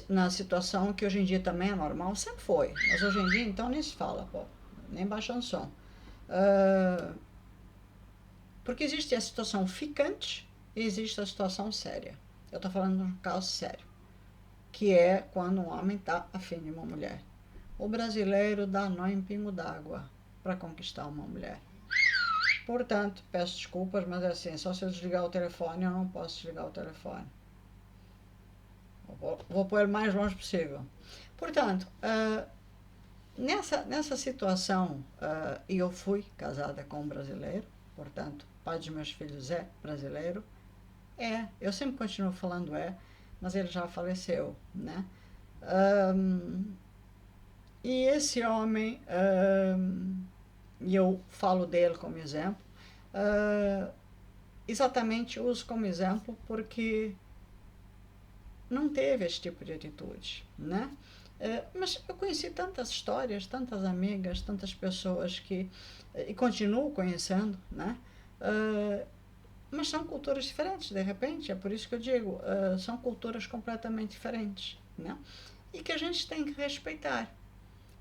na situação que hoje em dia também é normal, sempre foi, mas hoje em dia então nem se fala, pô, nem baixando o som. Porque existe a situação ficante e existe a situação séria. Eu estou falando de um caso sério, que é quando um homem está afim de uma mulher. O brasileiro dá nó em pingo d'água para conquistar uma mulher. Portanto, peço desculpas, mas é assim, só se eu desligar o telefone, eu não posso desligar o telefone. Vou pôr o mais longe possível. Portanto, nessa situação, eu fui casada com um brasileiro, portanto, o pai dos meus filhos é brasileiro. Eu sempre continuo falando mas ele já faleceu, né? E esse homem e eu falo dele como exemplo, exatamente uso como exemplo porque não teve esse tipo de atitude, né? Mas eu conheci tantas histórias, tantas amigas, tantas pessoas e continuo conhecendo, né? Mas são culturas diferentes, de repente, é por isso que eu digo, são culturas completamente diferentes, né? E que a gente tem que respeitar.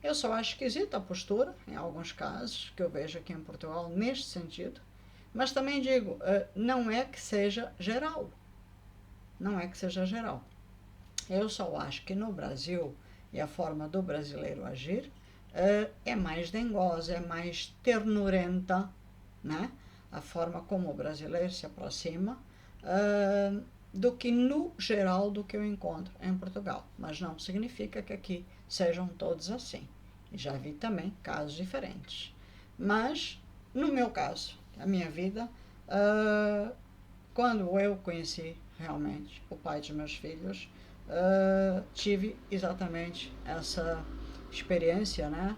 Eu só acho esquisita a postura, em alguns casos, que eu vejo aqui em Portugal, neste sentido, mas também digo, não é que seja geral, não é que seja geral. Eu só acho que no Brasil, e a forma do brasileiro agir, é mais dengosa, é mais ternurenta, né? A forma como o brasileiro se aproxima, do que no geral do que eu encontro em Portugal. Mas não significa que aqui sejam todos assim. E já vi também casos diferentes. Mas, no meu caso, a minha vida, quando eu conheci realmente o pai de meus filhos, tive exatamente essa experiência, né?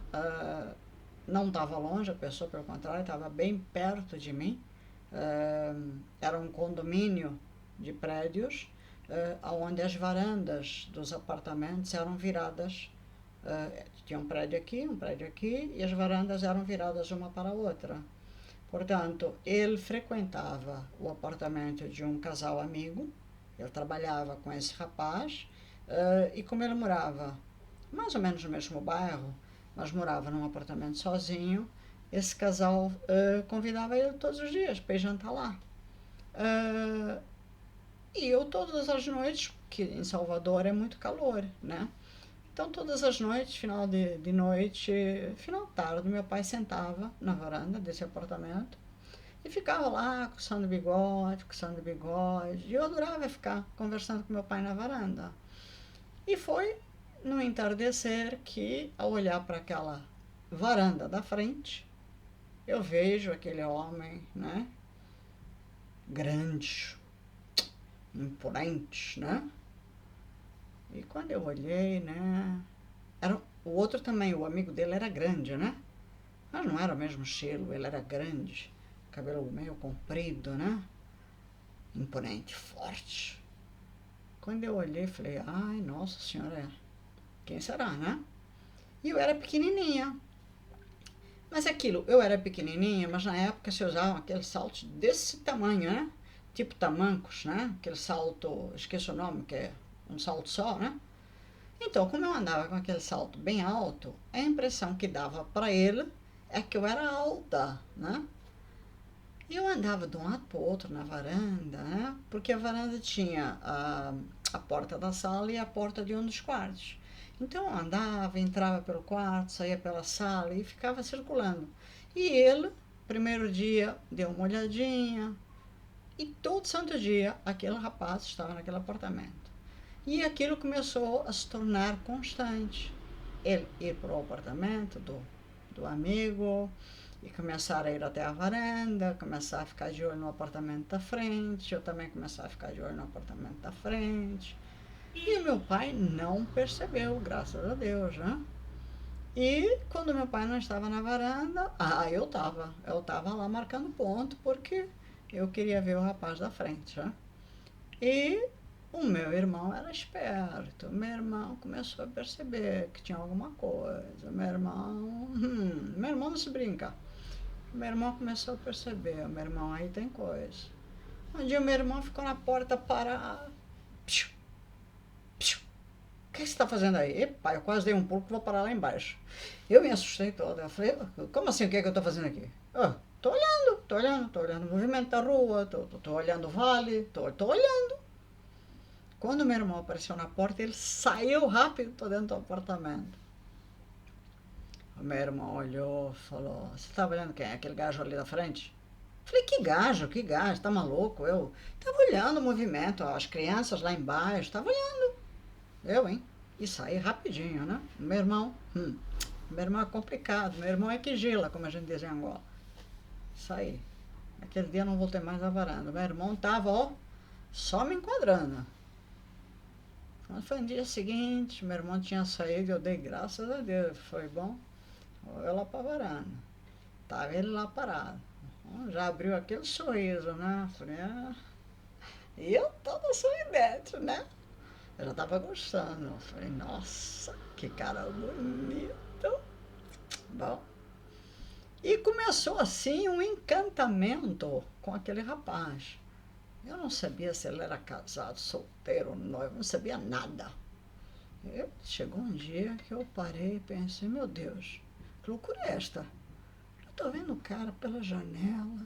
Não estava longe, a pessoa, pelo contrário, estava bem perto de mim. Era um condomínio de prédios, onde as varandas dos apartamentos eram viradas. Tinha um prédio aqui, e as varandas eram viradas uma para a outra. Portanto, ele frequentava o apartamento de um casal amigo, ele trabalhava com esse rapaz, e como ele morava mais ou menos no mesmo bairro, mas morava num apartamento sozinho, esse casal convidava ele todos os dias para ir jantar lá. E eu todas as noites, que em Salvador é muito calor, né? Então todas as noites, de noite, final de tarde, meu pai sentava na varanda desse apartamento e ficava lá coçando o bigode. E eu adorava ficar conversando com meu pai na varanda. E foi no entardecer que, ao olhar para aquela varanda da frente, eu vejo aquele homem, né? Grande, imponente, né? E quando eu olhei, né? O outro também, o amigo dele era grande, né? Mas não era o mesmo estilo, ele era grande, cabelo meio comprido, né? Imponente, forte. Quando eu olhei, falei, ai, nossa senhora, quem será, né? E eu era pequenininha. Mas aquilo, eu era pequenininha, mas na época se usavam aqueles saltos desse tamanho, né? Tipo tamancos, né? Aquele salto, esqueço o nome, que é um salto só, né? Então, como eu andava com aquele salto bem alto, a impressão que dava para ele é que eu era alta, né? E eu andava de um lado para o outro na varanda, né? Porque a varanda tinha a porta da sala e a porta de um dos quartos. Então eu andava, entrava pelo quarto, saía pela sala e ficava circulando. E ele, primeiro dia, deu uma olhadinha, e todo santo dia aquele rapaz estava naquele apartamento. E aquilo começou a se tornar constante. Ele ir para o apartamento do amigo e começar a ir até a varanda, começar a ficar de olho no apartamento da frente, eu também começar a ficar de olho no apartamento da frente. E o meu pai não percebeu, graças a Deus, né? E quando meu pai não estava na varanda, eu estava lá marcando ponto, porque eu queria ver o rapaz da frente, né? E o meu irmão era esperto. Meu irmão começou a perceber que tinha alguma coisa. Meu irmão não se brinca. Meu irmão começou a perceber, meu irmão, aí tem coisa. Um dia meu irmão ficou na porta parado. Psiu, psiu. O que você está fazendo aí? Epa, eu quase dei um pulo que vou parar lá embaixo. Eu me assustei toda. Eu falei, como assim, o que é que eu estou fazendo aqui? Tô olhando o movimento da rua, tô olhando o vale, tô olhando. Quando meu irmão apareceu na porta, ele saiu rápido, tô dentro do apartamento. O meu irmão olhou, falou, você tá olhando quem? Aquele gajo ali da frente? Falei, que gajo, tá maluco? Eu tava olhando o movimento, as crianças lá embaixo, tava olhando. Eu, hein? E saí rapidinho, né? Meu irmão é complicado, meu irmão é que gila, como a gente diz em Angola. Saí. Aquele dia eu não voltei mais à varanda. Meu irmão tava, ó, só me enquadrando. Quando foi no dia seguinte, meu irmão tinha saído, eu dei graças a Deus, foi bom. Vou lá pra varanda. Tava ele lá parado. Já abriu aquele sorriso, né? Falei, e eu toda sorridente, né? Eu já tava gostando. Falei, nossa, que cara bonito. Bom. E começou assim um encantamento com aquele rapaz. Eu não sabia se ele era casado, solteiro, noivo, não sabia nada. Chegou um dia que eu parei e pensei, meu Deus, que loucura é esta? Eu tô vendo o cara pela janela,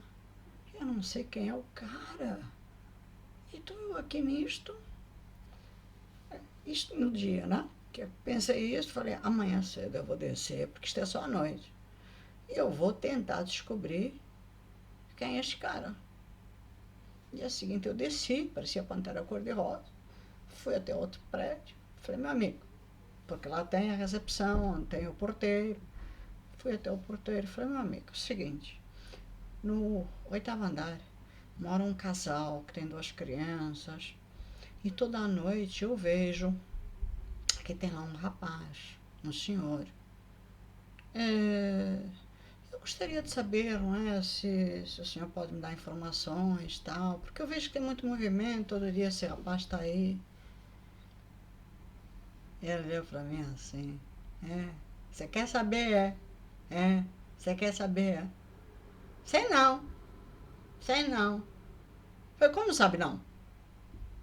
eu não sei quem é o cara. E tô eu aqui nisto, isto no dia, né? Que eu pensei isso, falei, amanhã cedo eu vou descer, porque isto é só a noite. E eu vou tentar descobrir quem é este cara. Dia seguinte eu desci, parecia Pantera Cor-de-Rosa, fui até outro prédio, falei, meu amigo, porque lá tem a recepção, tem o porteiro. Fui até o porteiro e falei, meu amigo, é o seguinte, no 8º andar mora um casal que tem 2 crianças e toda noite eu vejo que tem lá um rapaz, um senhor. Eu gostaria de saber, não é, se o senhor pode me dar informações e tal, porque eu vejo que tem muito movimento, todo dia esse rapaz está aí. E ele olhou para mim assim, você quer saber, você quer saber, Sei não, sei não. Falei, como sabe não?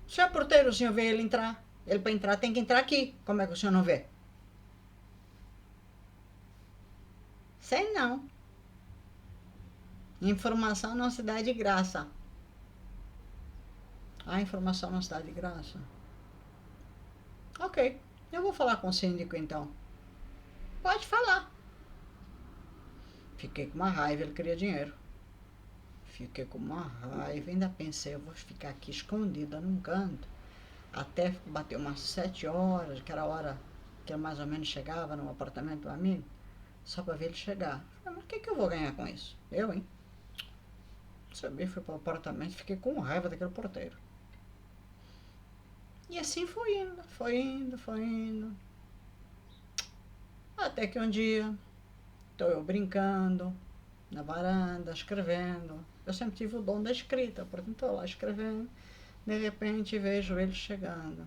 O senhor é porteiro, o senhor vê ele entrar. Ele para entrar tem que entrar aqui. Como é que o senhor não vê? Sei não. Informação não se dá de graça. A informação não se dá de graça. Ok, eu vou falar com o síndico então. Pode falar. Fiquei com uma raiva, ele queria dinheiro. Fiquei com uma raiva, ainda pensei, eu vou ficar aqui escondida num canto. Até bateu umas 7 horas, que era a hora que eu mais ou menos chegava no apartamento do amigo, só para ver ele chegar. Falei, mas o que eu vou ganhar com isso? Eu, hein? Subi, fui para o apartamento, fiquei com raiva daquele porteiro. E assim foi indo, foi indo, foi indo. Até que um dia, estou eu brincando, na varanda, escrevendo. Eu sempre tive o dom da escrita, portanto estou lá escrevendo. De repente vejo ele chegando.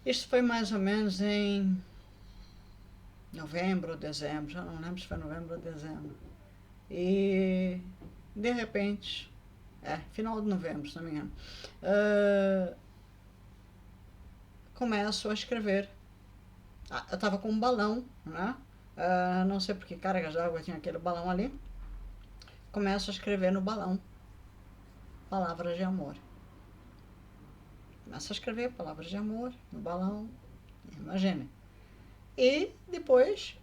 Isso foi mais ou menos em novembro ou dezembro, já não lembro se foi novembro ou dezembro. E de repente, final de novembro, se não me engano, começo a escrever. Eu estava com um balão, né? Não sei por que cargas d'água tinha aquele balão ali. Começo a escrever no balão palavras de amor. Começo a escrever palavras de amor no balão, imagine. E depois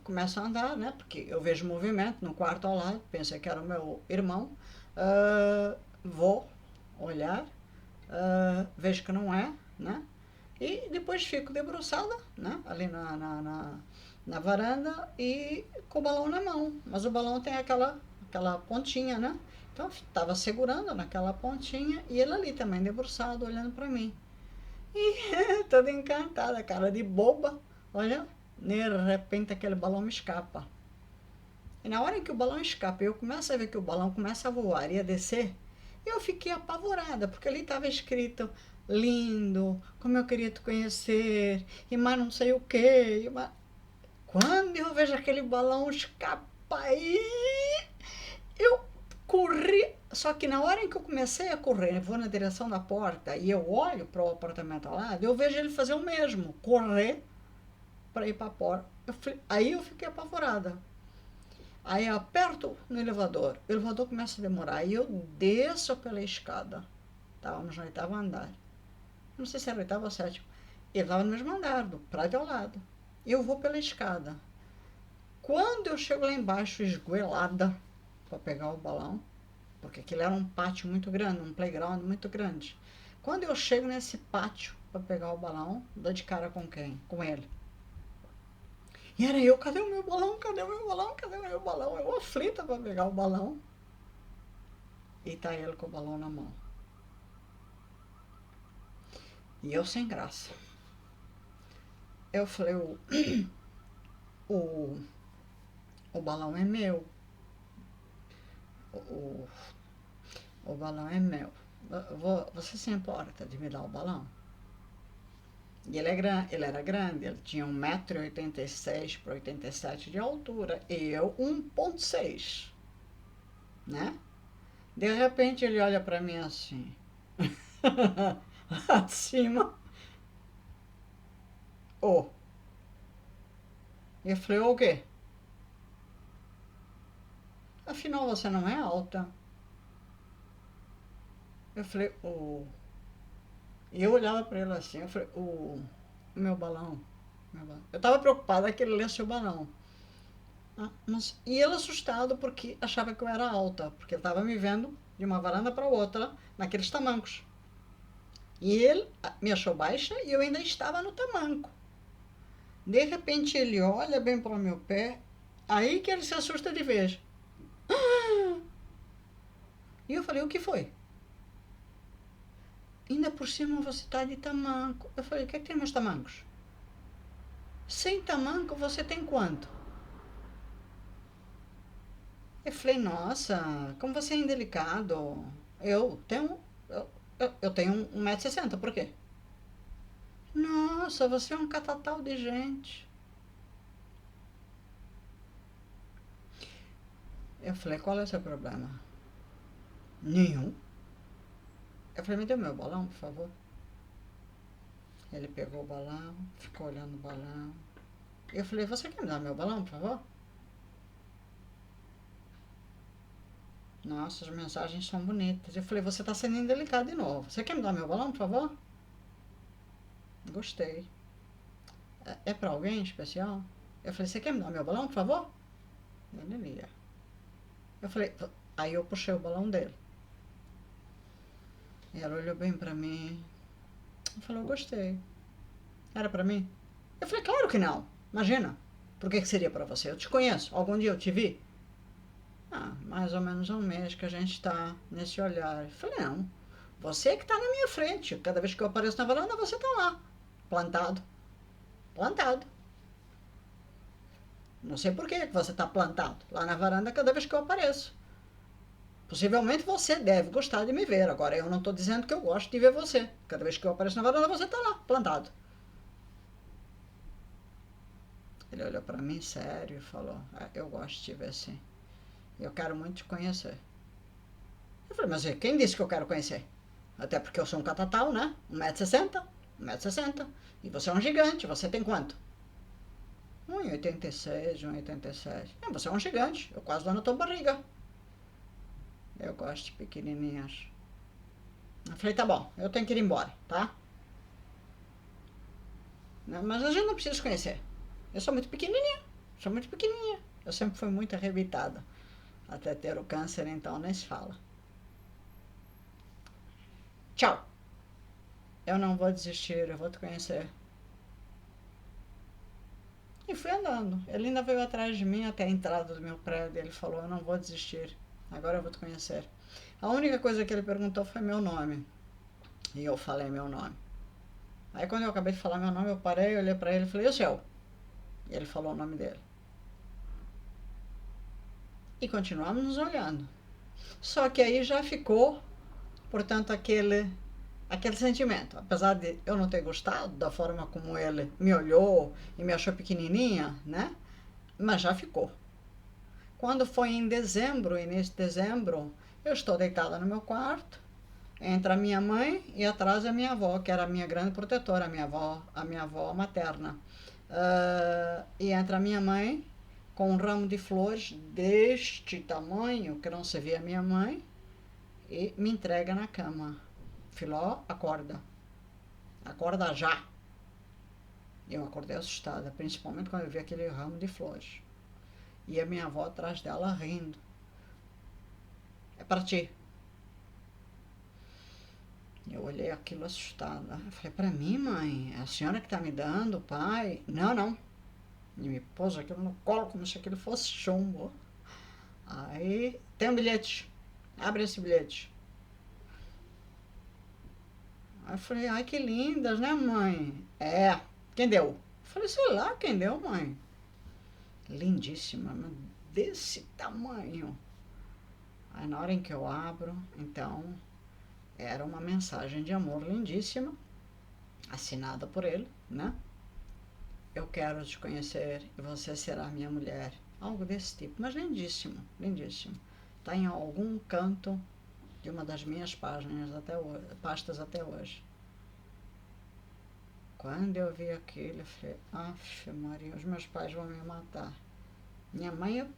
começo a andar, né? Porque eu vejo movimento no quarto ao lado, pensei que era o meu irmão. Vou olhar, vejo que não é, né? E depois fico debruçada, né? Ali na varanda e com o balão na mão. Mas o balão tem aquela pontinha, né? Então estava segurando naquela pontinha e ele ali também debruçado, olhando para mim. E toda encantada, cara de boba, olha, de repente aquele balão me escapa. E na hora que o balão escapa, eu começo a ver que o balão começa a voar e a descer, eu fiquei apavorada, porque ali estava escrito lindo, como eu queria te conhecer, e mais não sei o quê. Quando eu vejo aquele balão escapar aí, eu corri. Só que na hora em que eu comecei a correr, eu vou na direção da porta e eu olho para o apartamento ao lado, eu vejo ele fazer o mesmo, correr para ir para a porta. Aí eu fiquei apavorada. Aí eu aperto no elevador, o elevador começa a demorar, aí eu desço pela escada. Estávamos no 8º andar. Não sei se era 8º ou 7º. Ele estava no mesmo andar, do prédio ao lado. Eu vou pela escada. Quando eu chego lá embaixo, esgoelada, para pegar o balão, porque aquilo era um pátio muito grande, um playground muito grande. Quando eu chego nesse pátio para pegar o balão, dou de cara com quem? Com ele. E era eu, cadê o meu balão? Cadê o meu balão? Cadê o meu balão? Eu aflita para pegar o balão. E tá ele com o balão na mão. E eu sem graça. Eu falei, o O balão é meu. O, o balão é meu. Você se importa de me dar o balão? E ele era grande, ele tinha 1,86 m por 87 de altura e eu 1,6, né? De repente ele olha para mim assim, lá de cima, oh. Eu falei, o quê? Afinal você não é alta. Eu falei, oh. E eu olhava para ele assim, eu falei, meu balão, meu balão. Eu estava preocupada que ele lesse o balão. E ele assustado porque achava que eu era alta, porque ele estava me vendo de uma varanda para outra, naqueles tamancos. E ele me achou baixa e eu ainda estava no tamanco. De repente ele olha bem para o meu pé, aí que ele se assusta de vez. E eu falei, o que foi? Ainda por cima você está de tamanco. Eu falei, o que é que tem meus tamancos? Sem tamanco você tem quanto? Eu falei, nossa, como você é indelicado. Eu tenho 1,60 m, por quê? Nossa, você é um catatal de gente. Eu falei, qual é o seu problema? Nenhum. Eu falei, me dê meu balão, por favor. Ele pegou o balão, ficou olhando o balão. Eu falei, você quer me dar meu balão, por favor? Nossa, as mensagens são bonitas. Eu falei, você está sendo indelicado de novo. Você quer me dar meu balão, por favor? Gostei. É para alguém especial? Eu falei, você quer me dar meu balão, por favor? Ele ia. Eu falei, aí eu puxei o balão dele. E ela olhou bem pra mim e falou, gostei. Era pra mim? Eu falei, claro que não. Imagina. Por que seria pra você? Eu te conheço. Algum dia eu te vi? Mais ou menos 1 mês que a gente tá nesse olhar. Eu falei, não. Você que tá na minha frente. Cada vez que eu apareço na varanda, você tá lá. Plantado. Plantado. Não sei por que você tá plantado lá na varanda cada vez que eu apareço. Possivelmente você deve gostar de me ver. Agora, eu não estou dizendo que eu gosto de ver você. Cada vez que eu apareço na varanda, você está lá, plantado. Ele olhou para mim sério e falou, eu gosto de te ver assim. Eu quero muito te conhecer. Eu falei, mas quem disse que eu quero conhecer? Até porque eu sou um catatal, né? 1,60 m, 1,60 m. E você é um gigante, você tem quanto? 1,86 m, 1,87 m. Você é um gigante, eu quase dou na tua barriga. Eu gosto de pequenininhas. Eu falei, tá bom, eu tenho que ir embora, tá? Mas a gente não precisa se conhecer. Eu sou muito pequenininha, sou muito pequenininha. Eu sempre fui muito arrebitada. Até ter o câncer, então nem se fala. Tchau. Eu não vou desistir, eu vou te conhecer. E fui andando. Ele ainda veio atrás de mim até a entrada do meu prédio. Ele falou, eu não vou desistir. Agora eu vou te conhecer. A única coisa que ele perguntou foi meu nome. E eu falei meu nome. Aí quando eu acabei de falar meu nome, eu parei, olhei pra ele e falei, e o seu? E ele falou o nome dele. E continuamos nos olhando. Só que aí já ficou, portanto, aquele sentimento. Apesar de eu não ter gostado da forma como ele me olhou e me achou pequenininha, né? Mas já ficou. Quando foi em dezembro, início de dezembro, eu estou deitada no meu quarto, entre a minha mãe e atrás a minha avó, que era a minha grande protetora, a minha avó materna. E entre a minha mãe, com um ramo de flores deste tamanho, que não se vê a minha mãe, e me entrega na cama. Filó, acorda. Acorda já. Eu acordei assustada, principalmente quando eu vi aquele ramo de flores. E a minha avó atrás dela rindo. É para ti. Eu olhei aquilo assustada. Eu falei, para mim, mãe? É a senhora que está me dando, pai? Não, não. E me pôs aquilo no colo como se aquilo fosse chumbo. Aí, tem um bilhete. Abre esse bilhete. Aí eu falei, ai, que lindas, né, mãe? Quem deu? Eu falei, sei lá, quem deu, mãe? Lindíssima, desse tamanho. Aí na hora em que eu abro, então, era uma mensagem de amor lindíssima, assinada por ele, né? Eu quero te conhecer e você será minha mulher. Algo desse tipo, mas lindíssimo, lindíssimo. Está em algum canto de uma das minhas páginas até hoje, pastas até hoje. Quando eu vi aquilo, eu falei, aff, Maria, os meus pais vão me matar. Minha mãe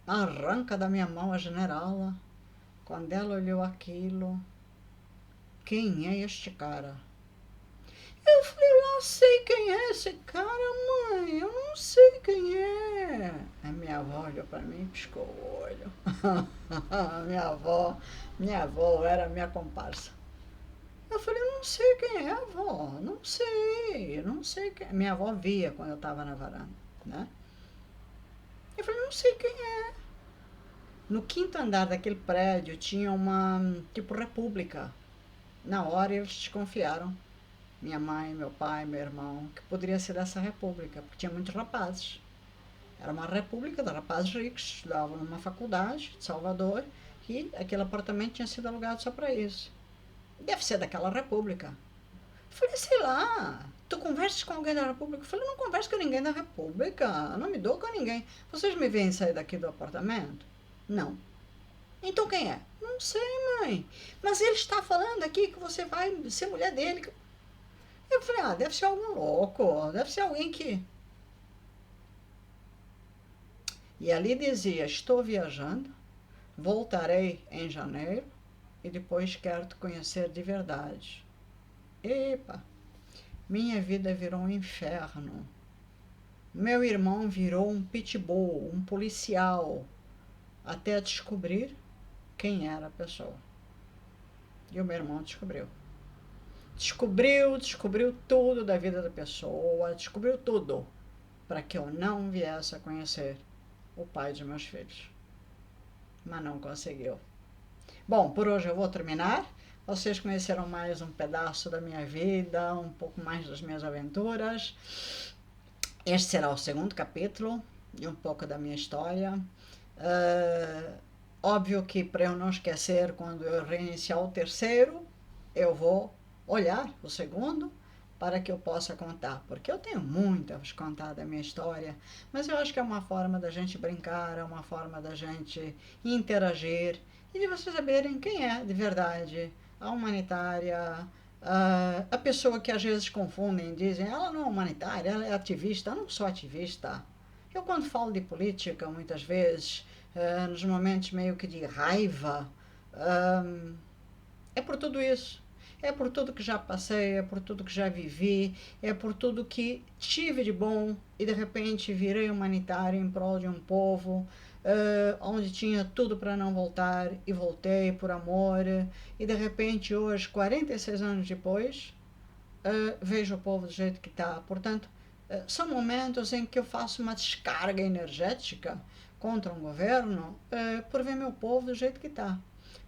arranca da minha mão a generala. Quando ela olhou aquilo, quem é este cara? Eu falei, eu não sei quem é esse cara, mãe, eu não sei quem é. A minha avó olhou para mim e piscou o olho. minha avó era minha comparsa. Eu falei, eu não sei quem é, avó, não sei quem é. Minha avó via quando eu estava na varanda, né? Eu falei, não sei quem é. No quinto andar daquele prédio tinha uma, tipo, república. Na hora eles desconfiaram, minha mãe, meu pai, meu irmão, que poderia ser essa república, porque tinha muitos rapazes. Era uma república de rapazes ricos, estudavam numa faculdade de Salvador, e aquele apartamento tinha sido alugado só para isso. Deve ser daquela república. Eu falei, sei lá, tu conversas com alguém da república? Eu falei, não converso com ninguém da república, não me dou com ninguém. Vocês me veem sair daqui do apartamento? Não. Então quem é? Não sei, mãe. Mas ele está falando aqui que você vai ser mulher dele. Eu falei, ah, deve ser algum louco, deve ser alguém que... E ali dizia, estou viajando, voltarei em janeiro e depois quero te conhecer de verdade. Epa, minha vida virou um inferno. Meu irmão virou um pitbull, um policial, até descobrir quem era a pessoa. E o meu irmão descobriu. Descobriu tudo da vida da pessoa, descobriu tudo, para que eu não viesse a conhecer o pai de meus filhos. Mas não conseguiu. Bom, por hoje eu vou terminar. Vocês conheceram mais um pedaço da minha vida, um pouco mais das minhas aventuras. Este será o segundo capítulo e um pouco da minha história. Óbvio que para eu não esquecer, quando eu reiniciar o terceiro, eu vou olhar o segundo para que eu possa contar, porque eu tenho muito a vos contar da minha história, mas eu acho que é uma forma da gente brincar, é uma forma da gente interagir e de vocês saberem quem é de verdade a humanitária, a pessoa que às vezes confundem, dizem, ela não é humanitária, ela é ativista. Eu não sou ativista. Eu, quando falo de política, muitas vezes, nos momentos meio que de raiva, é por tudo isso. É por tudo que já passei, é por tudo que já vivi, é por tudo que tive de bom e de repente virei humanitário em prol de um povo onde tinha tudo para não voltar e voltei por amor. E de repente hoje, 46 anos depois, vejo o povo do jeito que está. Portanto, são momentos em que eu faço uma descarga energética contra um governo por ver meu povo do jeito que está.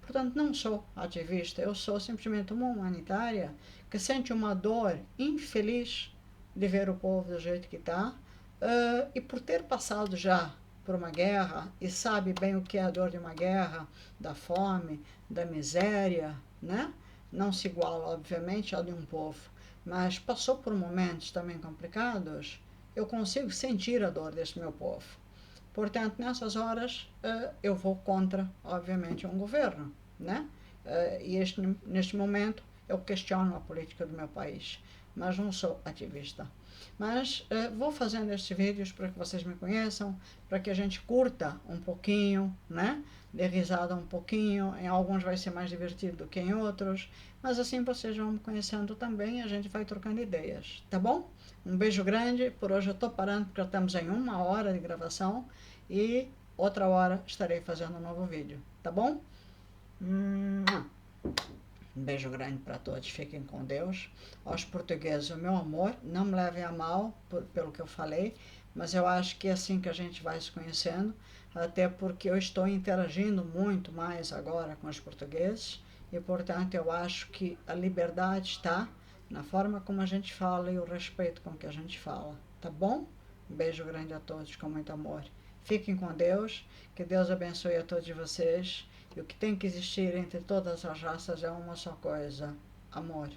Portanto, não sou ativista, eu sou simplesmente uma humanitária que sente uma dor infeliz de ver o povo do jeito que está, e por ter passado já por uma guerra e sabe bem o que é a dor de uma guerra, da fome, da miséria, né? Não se iguala, obviamente, ao de um povo, mas passou por momentos também complicados, eu consigo sentir a dor desse meu povo. Portanto, nessas horas, eu vou contra, obviamente, um governo, né? E neste momento, eu questiono a política do meu país, mas não sou ativista. Mas vou fazendo estes vídeos para que vocês me conheçam, para que a gente curta um pouquinho, né? Dê risada um pouquinho, em alguns vai ser mais divertido do que em outros, mas assim vocês vão me conhecendo também e a gente vai trocando ideias, tá bom? Um beijo grande, por hoje eu estou parando porque estamos em 1 hora de gravação e outra hora estarei fazendo um novo vídeo, tá bom? Um beijo grande para todos, fiquem com Deus. Aos portugueses, o meu amor, não me levem a mal pelo que eu falei, mas eu acho que é assim que a gente vai se conhecendo, até porque eu estou interagindo muito mais agora com os portugueses e, portanto, eu acho que a liberdade está na forma como a gente fala e o respeito com que a gente fala, tá bom? Um beijo grande a todos, com muito amor. Fiquem com Deus, que Deus abençoe a todos vocês. E o que tem que existir entre todas as raças é uma só coisa: amor,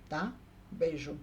tá? Beijo.